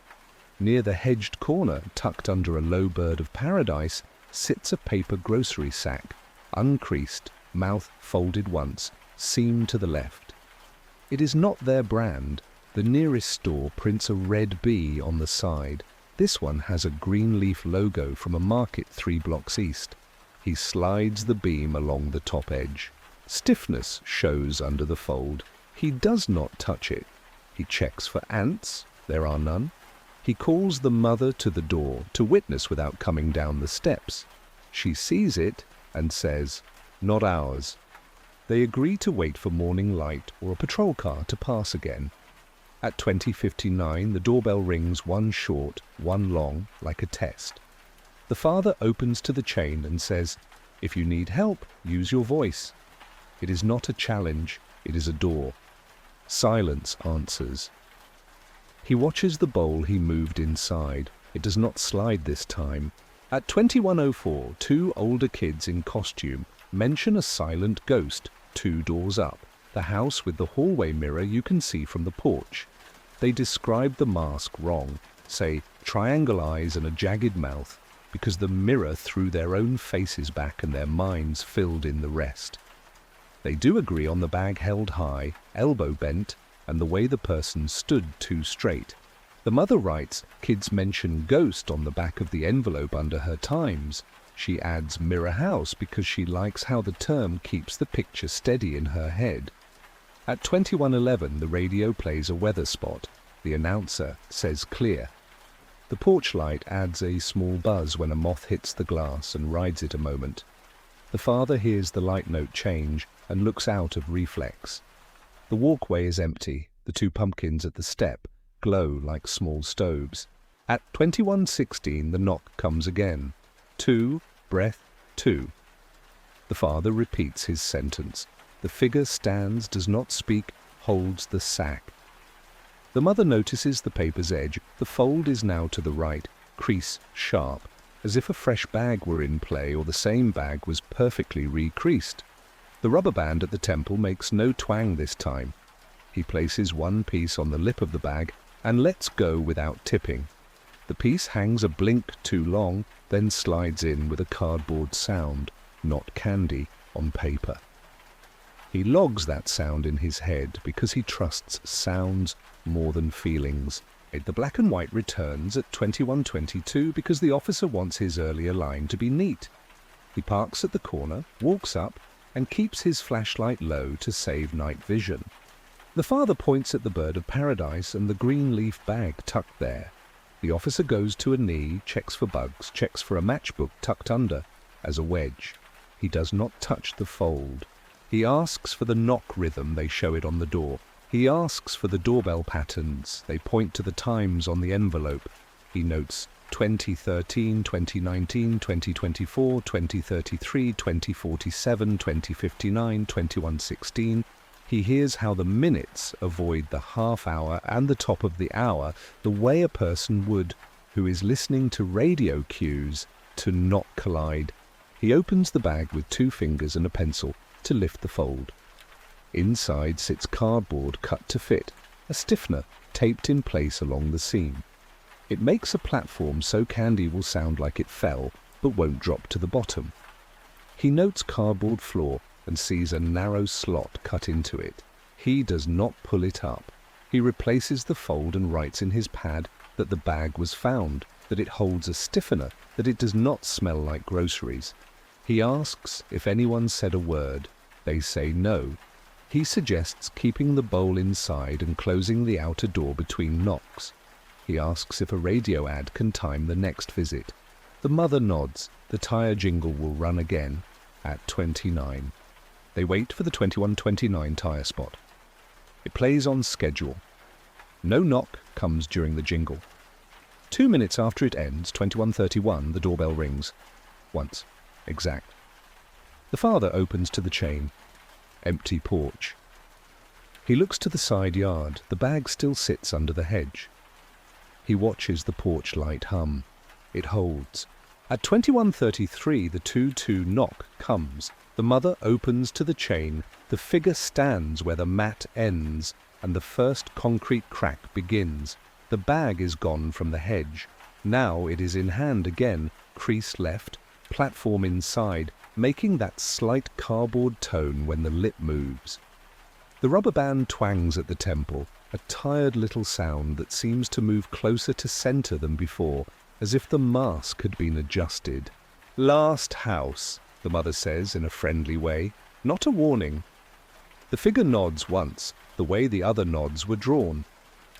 Near the hedged corner, tucked under a low bird of paradise, sits a paper grocery sack, uncreased, mouth folded once, seam to the left. It is not their brand. The nearest store prints a red bee on the side. This one has a green leaf logo from a market 3 blocks east. He slides the beam along the top edge. Stiffness shows under the fold. He does not touch it. He checks for ants. There are none. He calls the mother to the door to witness without coming down the steps. She sees it and says, "Not ours." They agree to wait for morning light or a patrol car to pass again. At 20:59, the doorbell rings 1 short, 1 long, like a test. The father opens to the chain and says, "If you need help, use your voice." It is not a challenge, it is a door. Silence answers. He watches the bowl he moved inside. It does not slide this time. At 21:04, 2 older kids in costume mention a silent ghost 2 doors up, the house with the hallway mirror you can see from the porch. They describe the mask wrong, say triangle eyes and a jagged mouth. because the mirror threw their own faces back and their minds filled in the rest. They do agree on the bag held high, elbow bent, and the way the person stood too straight. The mother writes, kids mention ghost on the back of the envelope under her times. She adds mirror house because she likes how the term keeps the picture steady in her head. At 21:11, the radio plays a weather spot. The announcer says clear. The porch light adds a small buzz when a moth hits the glass and rides it a moment. The father hears the light note change and looks out of reflex. The walkway is empty. The 2 pumpkins at the step glow like small stoves. At 21:16, the knock comes again. 2, breath, 2. The father repeats his sentence. The figure stands, does not speak, holds the sack. The mother notices the paper's edge. The fold is now to the right, crease sharp, as if a fresh bag were in play or the same bag was perfectly re-creased. The rubber band at the temple makes no twang this time. He places one piece on the lip of the bag and lets go without tipping. The piece hangs a blink too long, then slides in with a cardboard sound, not candy, on paper. He logs that sound in his head because he trusts sounds more than feelings. The black and white returns at 21:22 because the officer wants his earlier line to be neat. He parks at the corner, walks up, and keeps his flashlight low to save night vision. The father points at the bird of paradise and the green leaf bag tucked there. The officer goes to a knee, checks for bugs, checks for a matchbook tucked under as a wedge. He does not touch the fold. He asks for the knock rhythm, they show it on the door. He asks for the doorbell patterns, they point to the times on the envelope. He notes 2013, 2019, 2024, 2033, 2047, 2059, 2116. He hears how the minutes avoid the half hour and the top of the hour the way a person would who is listening to radio cues to not collide. He opens the bag with 2 fingers and a pencil to lift the fold. Inside sits cardboard cut to fit, a stiffener taped in place along the seam. It makes a platform so candy will sound like it fell, but won't drop to the bottom. He notes cardboard floor and sees a narrow slot cut into it. He does not pull it up. He replaces the fold and writes in his pad that the bag was found, that it holds a stiffener, that it does not smell like groceries. He asks if anyone said a word. They say no. He suggests keeping the bowl inside and closing the outer door between knocks. He asks if a radio ad can time the next visit. The mother nods. The tire jingle will run again at 29. They wait for the 21:29 tire spot. It plays on schedule. No knock comes during the jingle. 2 minutes after it ends, 21:31, the doorbell rings. Once. Exact. The father opens to the chain. Empty porch. He looks to the side yard. The bag still sits under the hedge. He watches the porch light hum. It holds. At 21:33, the 2-2 knock comes. The mother opens to the chain. The figure stands where the mat ends, and the first concrete crack begins. The bag is gone from the hedge. Now it is in hand again, crease left, platform inside, making that slight cardboard tone when the lip moves. The rubber band twangs at the temple, a tired little sound that seems to move closer to center than before, as if the mask had been adjusted. "Last house," the mother says in a friendly way, not a warning. The figure nods once, the way the other nods were drawn.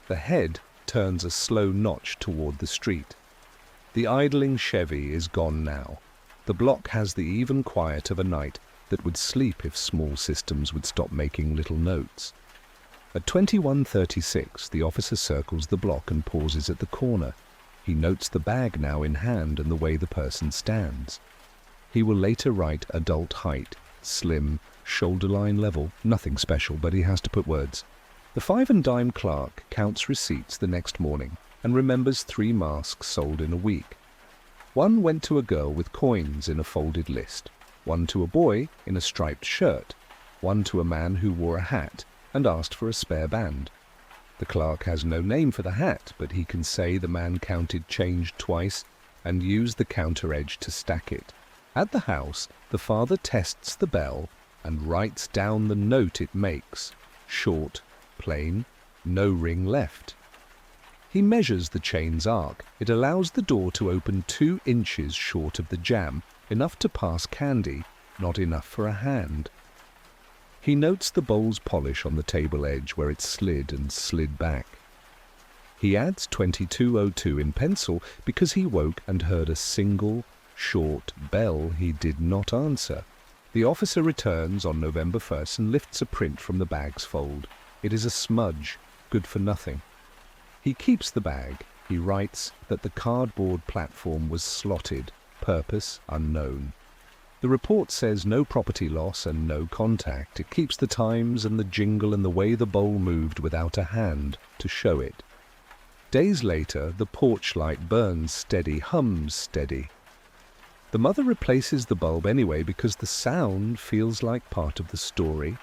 The head turns a slow notch toward the street. The idling Chevy is gone now. The block has the even quiet of a night that would sleep if small systems would stop making little notes. At 21:36, the officer circles the block and pauses at the corner. He notes the bag now in hand and the way the person stands. He will later write adult height, slim, shoulder line level, nothing special, but he has to put words. The 5 and dime clerk counts receipts the next morning and remembers 3 masks sold in a week. One went to a girl with coins in a folded list, one to a boy in a striped shirt, one to a man who wore a hat and asked for a spare band. The clerk has no name for the hat, but he can say the man counted change twice and use the counter edge to stack it. At the house, the father tests the bell and writes down the note it makes: short, plain, no ring left. He measures the chain's arc. It allows the door to open 2 inches short of the jamb, enough to pass candy, not enough for a hand. He notes the bowl's polish on the table edge where it slid and slid back. He adds 2202 in pencil because he woke and heard a single, short bell he did not answer. The officer returns on November 1st and lifts a print from the bag's fold. It is a smudge, good for nothing. He keeps the bag. He writes that the cardboard platform was slotted, purpose unknown. The report says no property loss and no contact. It keeps the times and the jingle and the way the bowl moved without a hand to show it. Days later, the porch light burns steady, hums steady. The mother replaces the bulb anyway because the sound feels like part of the story.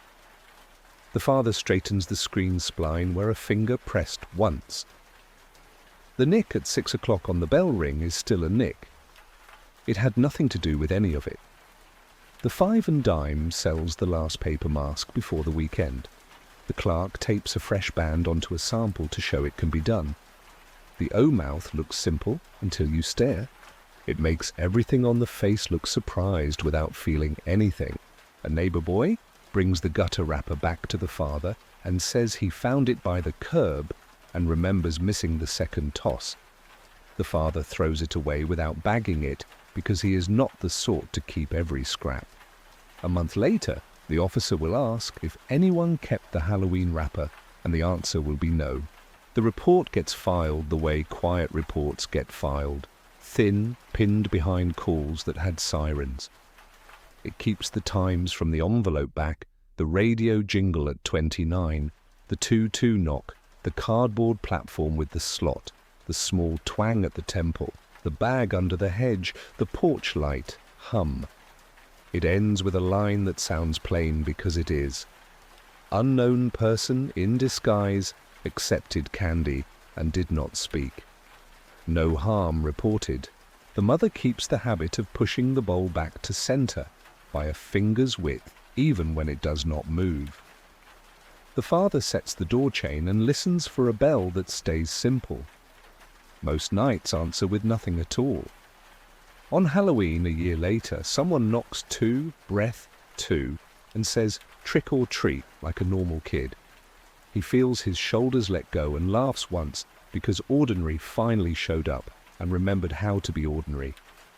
The father straightens the screen spline where a finger pressed once. The nick at 6 o'clock on the bell ring is still a nick. It had nothing to do with any of it. The 5 and dime sells the last paper mask before the weekend. The clerk tapes a fresh band onto a sample to show it can be done. The O-mouth looks simple until you stare. It makes everything on the face look surprised without feeling anything. A neighbor boy brings the gutter wrapper back to the father and says he found it by the curb and remembers missing the second toss. The father throws it away without bagging it because he is not the sort to keep every scrap. A month later, the officer will ask if anyone kept the Halloween wrapper, and the answer will be no. The report gets filed the way quiet reports get filed, thin, pinned behind calls that had sirens. It keeps the times from the envelope back, the radio jingle at 29, the 2-2 knock, the cardboard platform with the slot, the small twang at the temple, the bag under the hedge, the porch light hum. It ends with a line that sounds plain because it is. Unknown person in disguise accepted candy and did not speak. No harm reported. The mother keeps the habit of pushing the bowl back to center by a finger's width, even when it does not move. The father sets the door chain and listens for a bell that stays simple. Most nights answer with nothing at all. On Halloween a year later, someone knocks 2, breath 2, and says trick or treat like a normal kid. He feels his shoulders let go and laughs once because ordinary finally showed up and remembered how to be ordinary.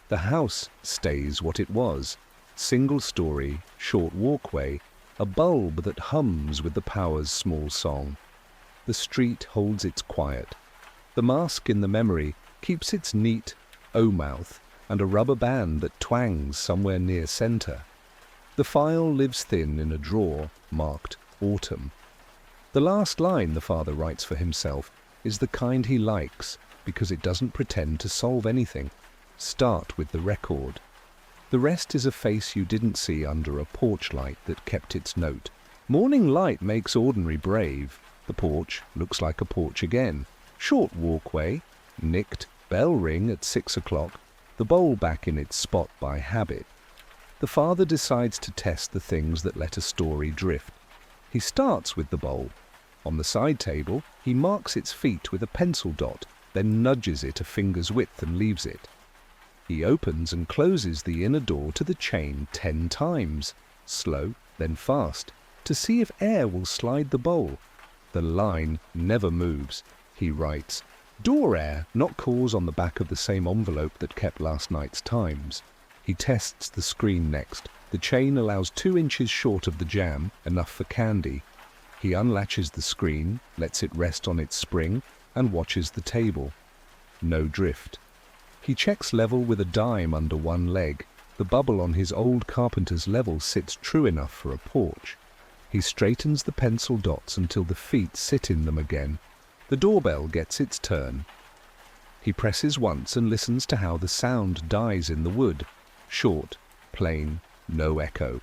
The house stays what it was. Single story, short walkway, a bulb that hums with the power's small song. The street holds its quiet. The mask in the memory keeps its neat O-mouth and a rubber band that twangs somewhere near center. The file lives thin in a drawer marked autumn. The last line the father writes for himself is the kind he likes because it doesn't pretend to solve anything. Start with the record. The rest is a face you didn't see under a porch light that kept its note. Morning light makes ordinary brave. The porch looks like a porch again. Short walkway, nicked, bell ring at 6 o'clock, the bowl back in its spot by habit. The father decides to test the things that let a story drift. He starts with the bowl. On the side table, he marks its feet with a pencil dot, then nudges it a finger's width and leaves it. He opens and closes the inner door to the chain 10 times, slow, then fast, to see if air will slide the bowl. The line never moves. He writes, door air, not cause on the back of the same envelope that kept last night's times. He tests the screen next. The chain allows 2 inches short of the jamb, enough for candy. He unlatches the screen, lets it rest on its spring, and watches the table. No drift. He checks level with a dime under one leg. The bubble on his old carpenter's level sits true enough for a porch. He straightens the pencil dots until the feet sit in them again. The doorbell gets its turn. He presses once and listens to how the sound dies in the wood. Short, plain, no echo.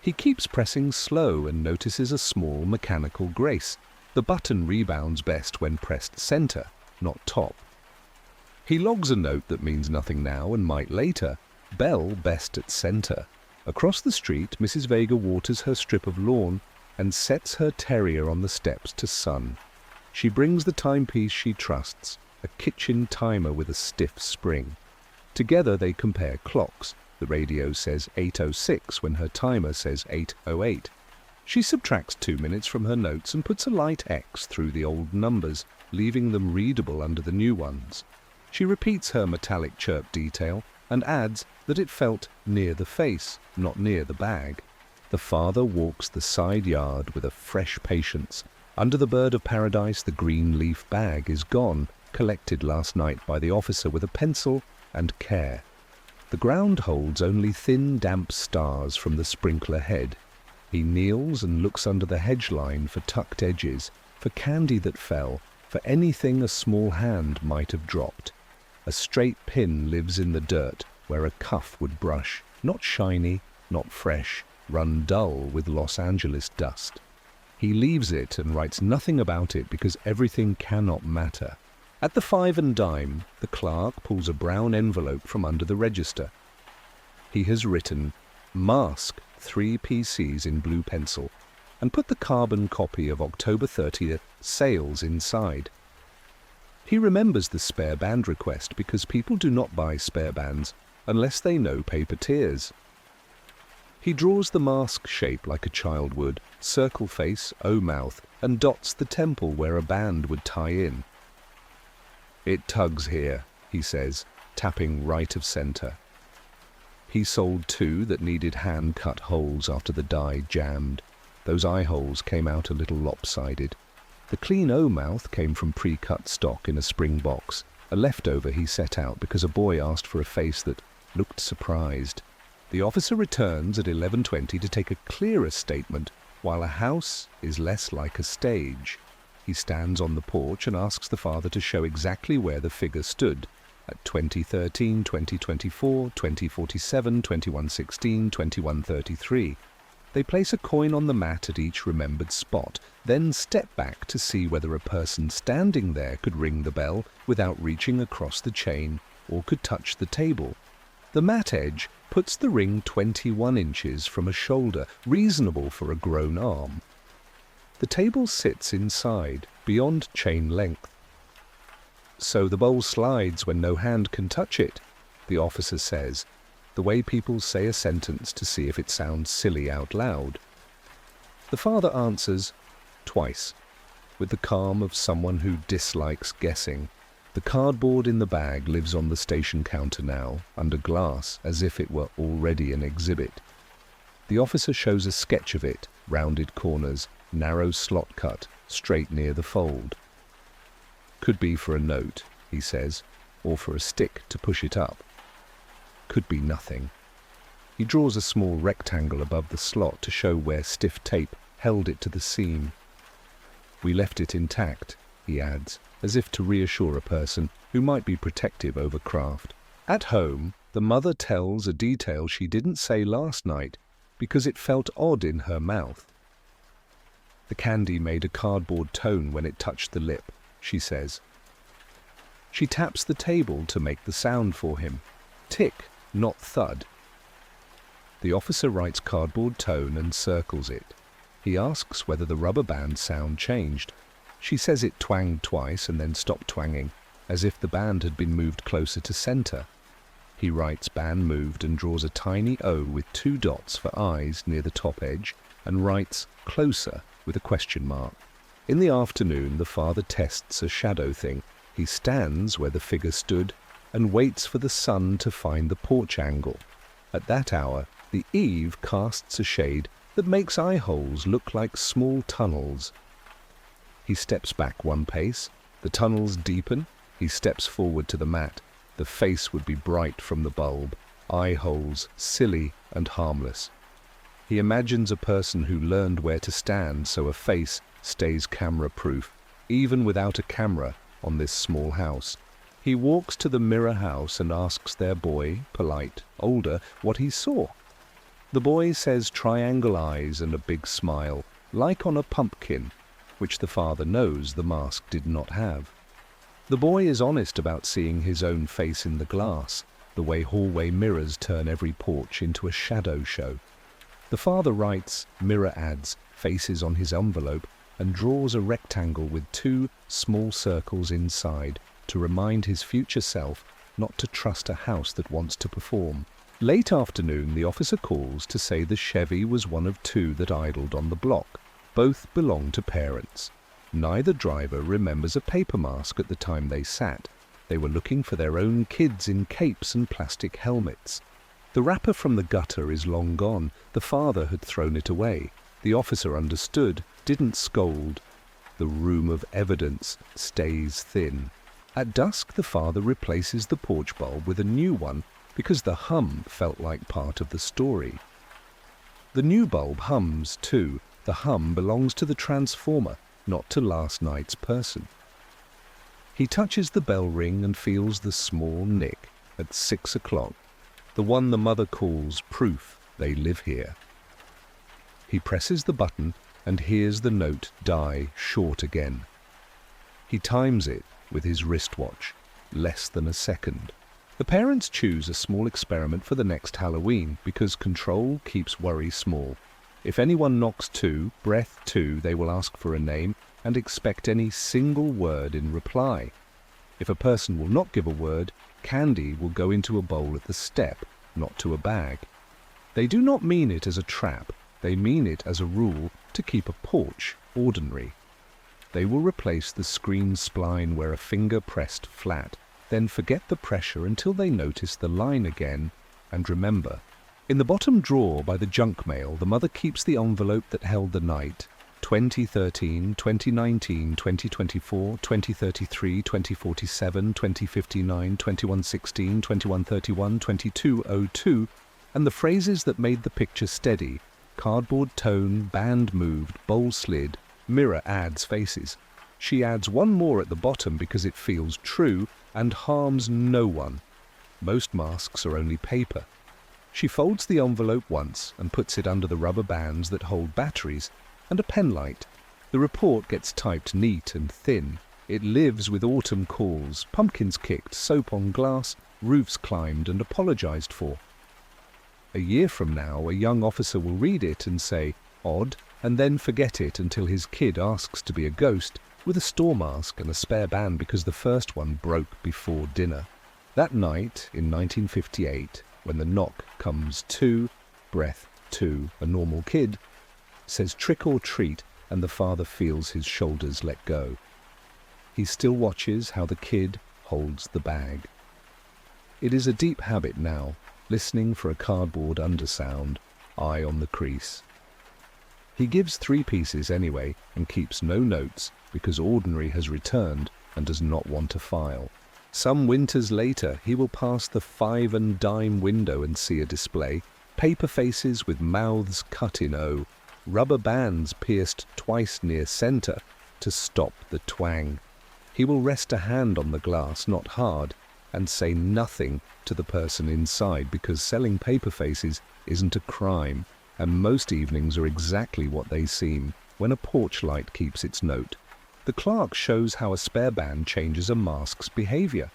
He keeps pressing slow and notices a small mechanical grace. The button rebounds best when pressed center, not top. He logs a note that means nothing now and might later. Bell best at centre. Across the street, Mrs. Vega waters her strip of lawn and sets her terrier on the steps to sun. She brings the timepiece she trusts, a kitchen timer with a stiff spring. Together they compare clocks. The radio says 8:06 when her timer says 8:08. She subtracts 2 minutes from her notes and puts a light X through the old numbers, leaving them readable under the new ones. She repeats her metallic chirp detail and adds that it felt near the face, not near the bag. The father walks the side yard with a fresh patience. Under the bird of paradise, the green leaf bag is gone, collected last night by the officer with a pencil and care. The ground holds only thin, damp stars from the sprinkler head. He kneels and looks under the hedge line for tucked edges, for candy that fell, for anything a small hand might have dropped. A straight pin lives in the dirt where a cuff would brush, not shiny, not fresh, run dull with Los Angeles dust. He leaves it and writes nothing about it because everything cannot matter. At the 5 and dime, the clerk pulls a brown envelope from under the register. He has written "Mask 3 PCs" in blue pencil and put the carbon copy of October 30th sales inside. He remembers the spare band request because people do not buy spare bands unless they know paper tears. He draws the mask shape like a child would, circle face, O mouth, and dots the temple where a band would tie in. "It tugs here," he says, tapping right of centre. He sold 2 that needed hand-cut holes after the die jammed. Those eye holes came out a little lopsided. The clean O-mouth came from pre-cut stock in a spring box, a leftover he set out because a boy asked for a face that looked surprised. The officer returns at 11:20 to take a clearer statement, while a house is less like a stage. He stands on the porch and asks the father to show exactly where the figure stood, at 2013, 2024, 2047, 2116, 2133. They place a coin on the mat at each remembered spot, then step back to see whether a person standing there could ring the bell without reaching across the chain or could touch the table. The mat edge puts the ring 21 inches from a shoulder, reasonable for a grown arm. The table sits inside, beyond chain length. "So the bowl slides when no hand can touch it," the officer says, the way people say a sentence to see if it sounds silly out loud. The father answers, twice, with the calm of someone who dislikes guessing. The cardboard in the bag lives on the station counter now, under glass, as if it were already an exhibit. The officer shows a sketch of it, rounded corners, narrow slot cut, straight near the fold. "Could be for a note," he says, "or for a stick to push it up. Could be nothing." He draws a small rectangle above the slot to show where stiff tape held it to the seam. "We left it intact," he adds, as if to reassure a person who might be protective over craft. At home, the mother tells a detail she didn't say last night because it felt odd in her mouth. "The candy made a cardboard tone when it touched the lip," she says. She taps the table to make the sound for him. Tick, not thud. The officer writes cardboard tone and circles it. He asks whether the rubber band sound changed. She says it twanged twice and then stopped twanging, as if the band had been moved closer to center. He writes band moved and draws a tiny O with 2 dots for eyes near the top edge and writes closer with a question mark. In the afternoon, the father tests a shadow thing. He stands where the figure stood and waits for the sun to find the porch angle. At that hour, the eave casts a shade that makes eye holes look like small tunnels. He steps back 1 pace. The tunnels deepen. He steps forward to the mat. The face would be bright from the bulb, eye holes silly and harmless. He imagines a person who learned where to stand so a face stays camera-proof, even without a camera on this small house. He walks to the mirror house and asks their boy, polite, older, what he saw. The boy says triangle eyes and a big smile, like on a pumpkin, which the father knows the mask did not have. The boy is honest about seeing his own face in the glass, the way hallway mirrors turn every porch into a shadow show. The father writes mirror ads, faces on his envelope, and draws a rectangle with 2 small circles inside to remind his future self not to trust a house that wants to perform. Late afternoon, the officer calls to say the Chevy was one of 2 that idled on the block. Both belong to parents. Neither driver remembers a paper mask at the time they sat. They were looking for their own kids in capes and plastic helmets. The wrapper from the gutter is long gone. The father had thrown it away. The officer understood, didn't scold. The room of evidence stays thin. At dusk, the father replaces the porch bulb with a new one because the hum felt like part of the story. The new bulb hums too. The hum belongs to the transformer, not to last night's person. He touches the bell ring and feels the small nick at 6 o'clock, the one the mother calls proof they live here. He presses the button and hears the note die short again. He times it with his wristwatch, less than a second. The parents choose a small experiment for the next Halloween because control keeps worry small. If anyone knocks 2, breath 2, they will ask for a name and expect any single word in reply. If a person will not give a word, candy will go into a bowl at the step, not to a bag. They do not mean it as a trap. They mean it as a rule to keep a porch ordinary. They will replace the screen spline where a finger pressed flat, then forget the pressure until they notice the line again and remember. In the bottom drawer by the junk mail, the mother keeps the envelope that held the night: 2013, 2019, 2024, 2033, 2047, 2059, 2116, 2131, 2202, and the phrases that made the picture steady: cardboard tone, band moved, bowl slid, mirror adds faces. She adds one more at the bottom because it feels true and harms no one. Most masks are only paper. She folds the envelope once and puts it under the rubber bands that hold batteries and a pen light. The report gets typed neat and thin. It lives with autumn calls, pumpkins kicked, soap on glass, roofs climbed and apologized for. A year from now, a young officer will read it and say, odd, and then forget it until his kid asks to be a ghost with a store mask and a spare band because the first one broke before dinner. That night in 1958, when the knock comes 2, breath 2, a normal kid, says trick or treat, and the father feels his shoulders let go. He still watches how the kid holds the bag. It is a deep habit now, listening for a cardboard undersound, eye on the crease. He gives 3 pieces anyway and keeps no notes because Ordinary has returned and does not want to file. Some winters later, he will pass the 5 and dime window and see a display: paper faces with mouths cut in O, rubber bands pierced twice near center to stop the twang. He will rest a hand on the glass, not hard, and say nothing to the person inside because selling paper faces isn't a crime, and most evenings are exactly what they seem when a porch light keeps its note. The clerk shows how a spare band changes a mask's behavior.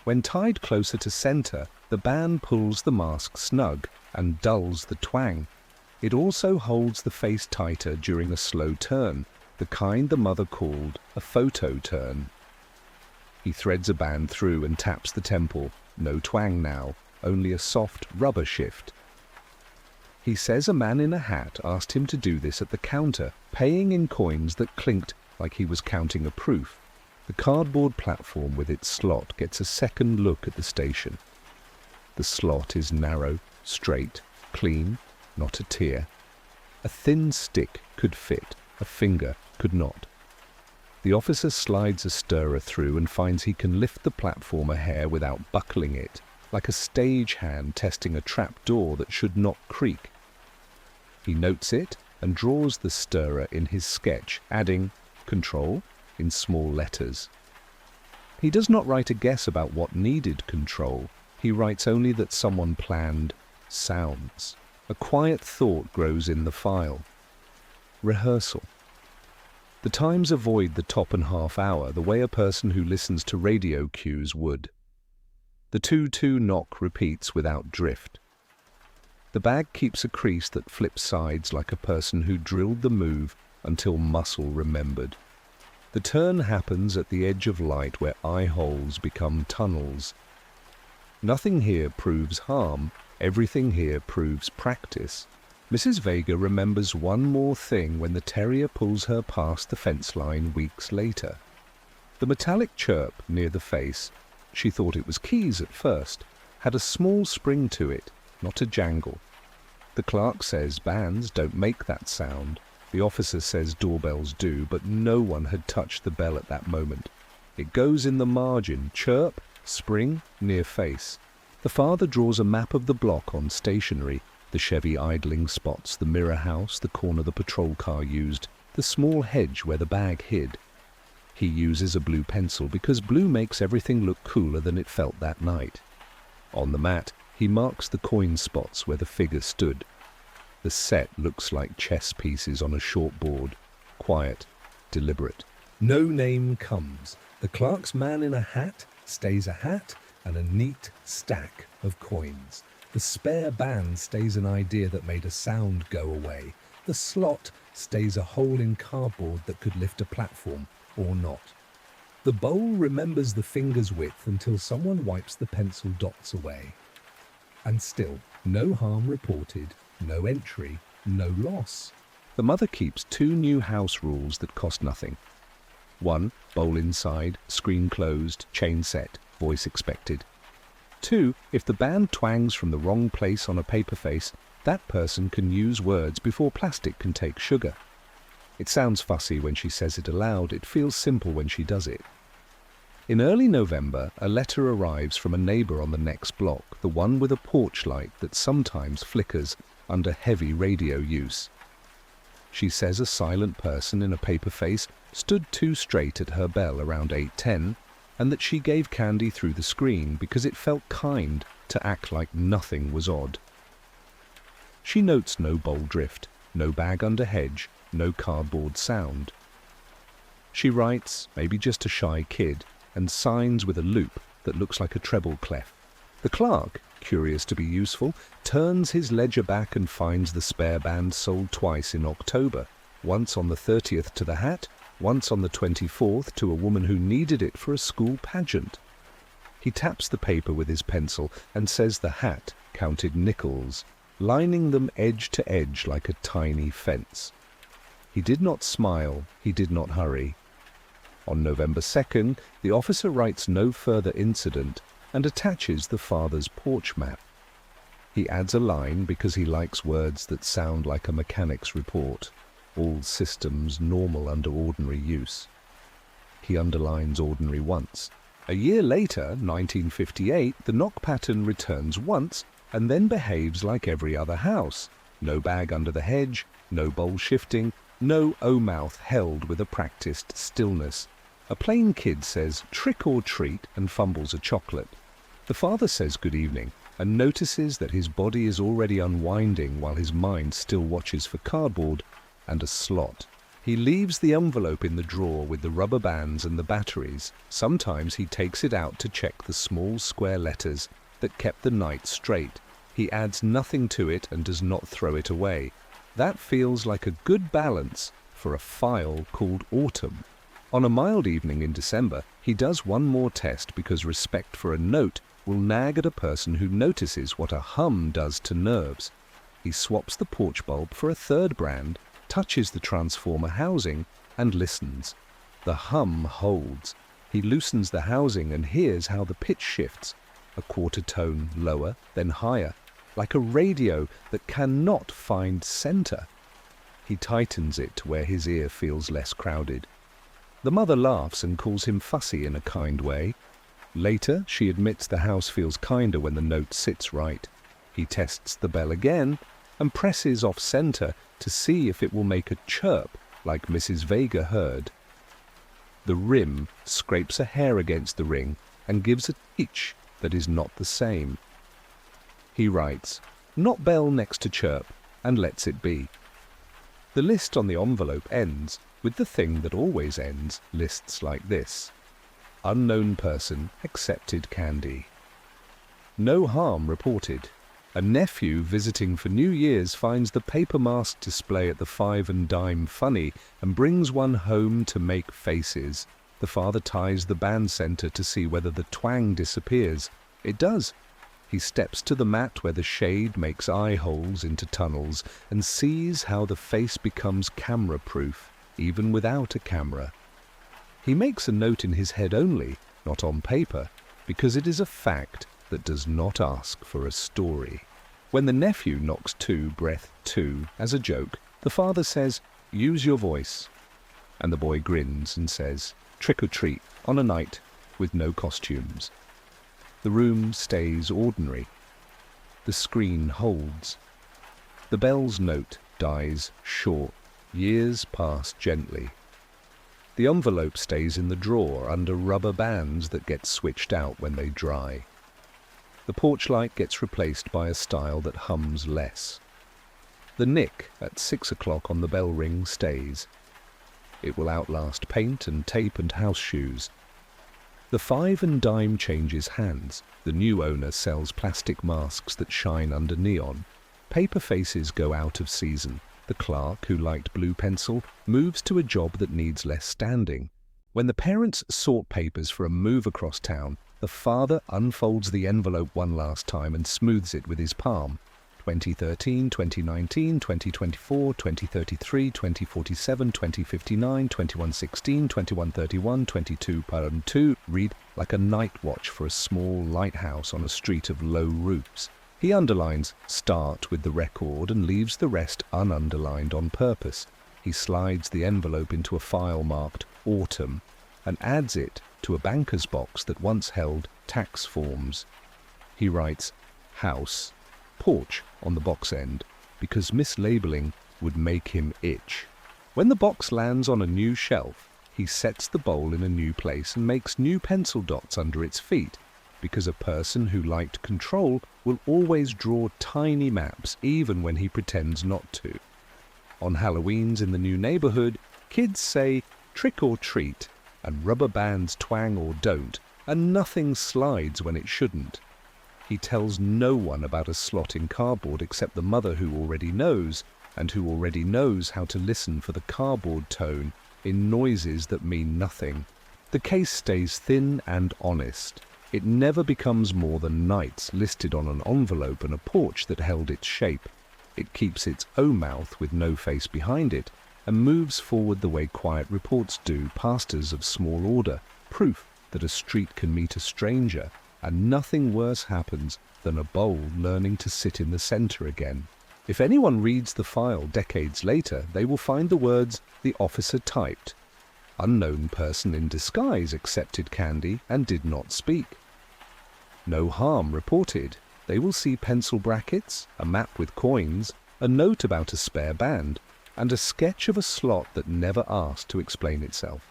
When tied closer to center, the band pulls the mask snug and dulls the twang. It also holds the face tighter during a slow turn, the kind the mother called a photo turn. He threads a band through and taps the temple. No twang now, only a soft rubber shift. He says a man in a hat asked him to do this at the counter, paying in coins that clinked like he was counting a proof. The cardboard platform with its slot gets a second look at the station. The slot is narrow, straight, clean, not a tear. A thin stick could fit, a finger could not. The officer slides a stirrer through and finds he can lift the platform a hair without buckling it, like a stage hand testing a trap door that should not creak. He notes it and draws the stirrer in his sketch, adding "control" in small letters. He does not write a guess about what needed control. He writes only that someone planned sounds. A quiet thought grows in the file. Rehearsal. The times avoid the top and half hour the way a person who listens to radio cues would. The 2-2 knock repeats without drift. The bag keeps a crease that flips sides like a person who drilled the move until muscle remembered. The turn happens at the edge of light where eye holes become tunnels. Nothing here proves harm, everything here proves practice. Mrs. Vega remembers one more thing when the terrier pulls her past the fence line weeks later. The metallic chirp near the face, she thought it was keys at first, had a small spring to it, not a jangle. The clerk says bands don't make that sound. The officer says doorbells do, but no one had touched the bell at that moment. It goes in the margin, chirp, spring, near face. The father draws a map of the block on stationery, the Chevy idling spots, the mirror house, the corner the patrol car used, the small hedge where the bag hid. He uses a blue pencil because blue makes everything look cooler than it felt that night. On the mat, he marks the coin spots where the figure stood. The set looks like chess pieces on a short board, quiet, deliberate. No name comes. The clerk's man in a hat stays a hat and a neat stack of coins. The spare band stays an idea that made a sound go away. The slot stays a hole in cardboard that could lift a platform, or not. The bowl remembers the finger's width until someone wipes the pencil dots away. And still, no harm reported, no entry, no loss. The mother keeps 2 new house rules that cost nothing. 1, bowl inside, screen closed, chain set, voice expected. 2, if the band twangs from the wrong place on a paper face, that person can use words before plastic can take sugar. It sounds fussy when she says it aloud, it feels simple when she does it. In early November, a letter arrives from a neighbour on the next block, the one with a porch light that sometimes flickers under heavy radio use. She says a silent person in a paper face stood too straight at her bell around 8:10, and that she gave candy through the screen because it felt kind to act like nothing was odd. She notes no bowl drift, no bag under hedge, no cardboard sound. She writes, maybe just a shy kid, and signs with a loop that looks like a treble clef. The clerk, curious to be useful, turns his ledger back and finds the spare band sold twice in October, once on the 30th to the hat, once on the 24th to a woman who needed it for a school pageant. He taps the paper with his pencil and says the hat counted nickels, lining them edge to edge like a tiny fence. He did not smile, he did not hurry. On November 2nd, the officer writes no further incident and attaches the father's porch map. He adds a line because he likes words that sound like a mechanic's report. All systems normal under ordinary use. He underlines ordinary once. A year later, 1958, the knock pattern returns once and then behaves like every other house. No bag under the hedge, no bowl shifting, no O-mouth held with a practiced stillness. A plain kid says trick or treat and fumbles a chocolate. The father says good evening and notices that his body is already unwinding while his mind still watches for cardboard and a slot. He leaves the envelope in the drawer with the rubber bands and the batteries. Sometimes he takes it out to check the small square letters that kept the night straight. He adds nothing to it and does not throw it away. That feels like a good balance for a file called Autumn. On a mild evening in December, he does one more test because respect for a note will nag at a person who notices what a hum does to nerves. He swaps the porch bulb for a third brand, touches the transformer housing, and listens. The hum holds. He loosens the housing and hears how the pitch shifts, a quarter tone lower, then higher, like a radio that cannot find center. He tightens it to where his ear feels less crowded. The mother laughs and calls him fussy in a kind way. Later, she admits the house feels kinder when the note sits right. He tests the bell again and presses off center to see if it will make a chirp like Mrs. Vega heard. The rim scrapes a hair against the ring and gives a teach that is not the same. He writes, "Not bell next to chirp," and lets it be. The list on the envelope ends with the thing that always ends lists like this: unknown person accepted candy. No harm reported. A nephew visiting for New Year's finds the paper mask display at the 5 and dime funny and brings one home to make faces. The father ties the band center to see whether the twang disappears. It does. He steps to the mat where the shade makes eye holes into tunnels and sees how the face becomes camera-proof, even without a camera. He makes a note in his head only, not on paper, because it is a fact that does not ask for a story. When the nephew knocks 2 breath 2 as a joke, the father says, "Use your voice." And the boy grins and says, "Trick or treat on a night with no costumes." The room stays ordinary. The screen holds. The bell's note dies short. Years pass gently. The envelope stays in the drawer under rubber bands that get switched out when they dry. The porch light gets replaced by a style that hums less. The nick at 6 o'clock on the bell ring stays. It will outlast paint and tape and house shoes. The 5 and dime changes hands. The new owner sells plastic masks that shine under neon. Paper faces go out of season. The clerk, who liked blue pencil, moves to a job that needs less standing. When the parents sort papers for a move across town, the father unfolds the envelope one last time and smooths it with his palm. 2013, 2019, 2024, 2033, 2047, 2059, 2116, 2131, 22 read like a night watch for a small lighthouse on a street of low roofs. He underlines "start" with the record and leaves the rest ununderlined on purpose. He slides the envelope into a file marked "Autumn" and adds it to a banker's box that once held tax forms. He writes "house" porch on the box end because mislabeling would make him itch. When the box lands on a new shelf, he sets the bowl in a new place and makes new pencil dots under its feet, because a person who liked control will always draw tiny maps even when he pretends not to. On Halloweens in the new neighborhood, kids say "trick or treat" and rubber bands twang or don't, and nothing slides when it shouldn't. He tells no one about a slot in cardboard except the mother who already knows, and who already knows how to listen for the cardboard tone in noises that mean nothing. The case stays thin and honest. It never becomes more than nights listed on an envelope and a porch that held its shape. It keeps its O mouth with no face behind it, and moves forward the way quiet reports do, pastors of small order, proof that a street can meet a stranger, and nothing worse happens than a bowl learning to sit in the center again. If anyone reads the file decades later, they will find the words the officer typed. Unknown person in disguise accepted candy and did not speak. No harm reported. They will see pencil brackets, a map with coins, a note about a spare band, and a sketch of a slot that never asked to explain itself.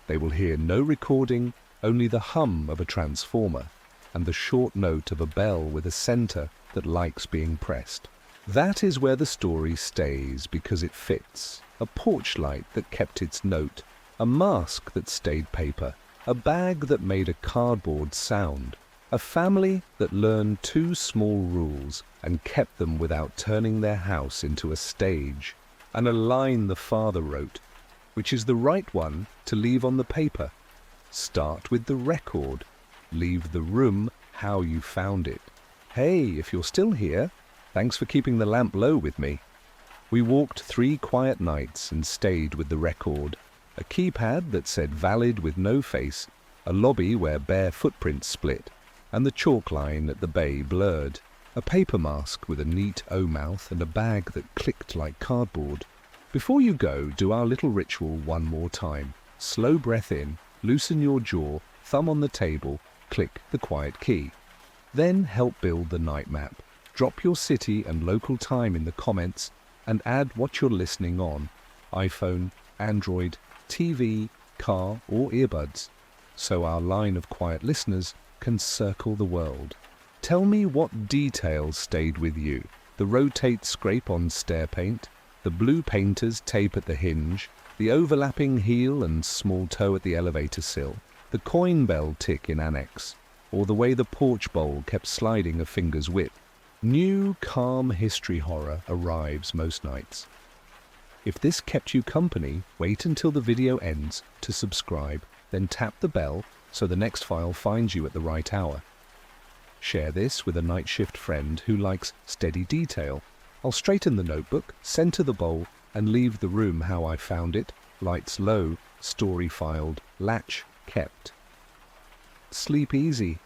They will hear no recording, only the hum of a transformer, and the short note of a bell with a center that likes being pressed. That is where the story stays because it fits. A porch light that kept its note, a mask that stayed paper, a bag that made a cardboard sound, a family that learned 2 small rules and kept them without turning their house into a stage, and a line the father wrote, which is the right one to leave on the paper. Start with the record. Leave the room how you found it. Hey, if you're still here, thanks for keeping the lamp low with me. We walked 3 quiet nights and stayed with the record. A keypad that said valid with no face, a lobby where bare footprints split, and the chalk line at the bay blurred. A paper mask with a neat O-mouth and a bag that clicked like cardboard. Before you go, do our little ritual one more time. Slow breath in, loosen your jaw, thumb on the table, click the quiet key. Then help build the night map. Drop your city and local time in the comments and add what you're listening on. iPhone, Android, TV, car or earbuds. So our line of quiet listeners can circle the world. Tell me what details stayed with you. The rotate scrape on stair paint, The blue painter's tape at the hinge, the overlapping heel and small toe at the elevator sill, the coin bell tick in Annex, or the way the porch bowl kept sliding a finger's width. New, calm history horror arrives most nights. If this kept you company, wait until the video ends to subscribe, then tap the bell so the next file finds you at the right hour. Share this with a night shift friend who likes steady detail. I'll straighten the notebook, center the bowl, and leave the room how I found it, lights low, story filed, latch kept. Sleep easy.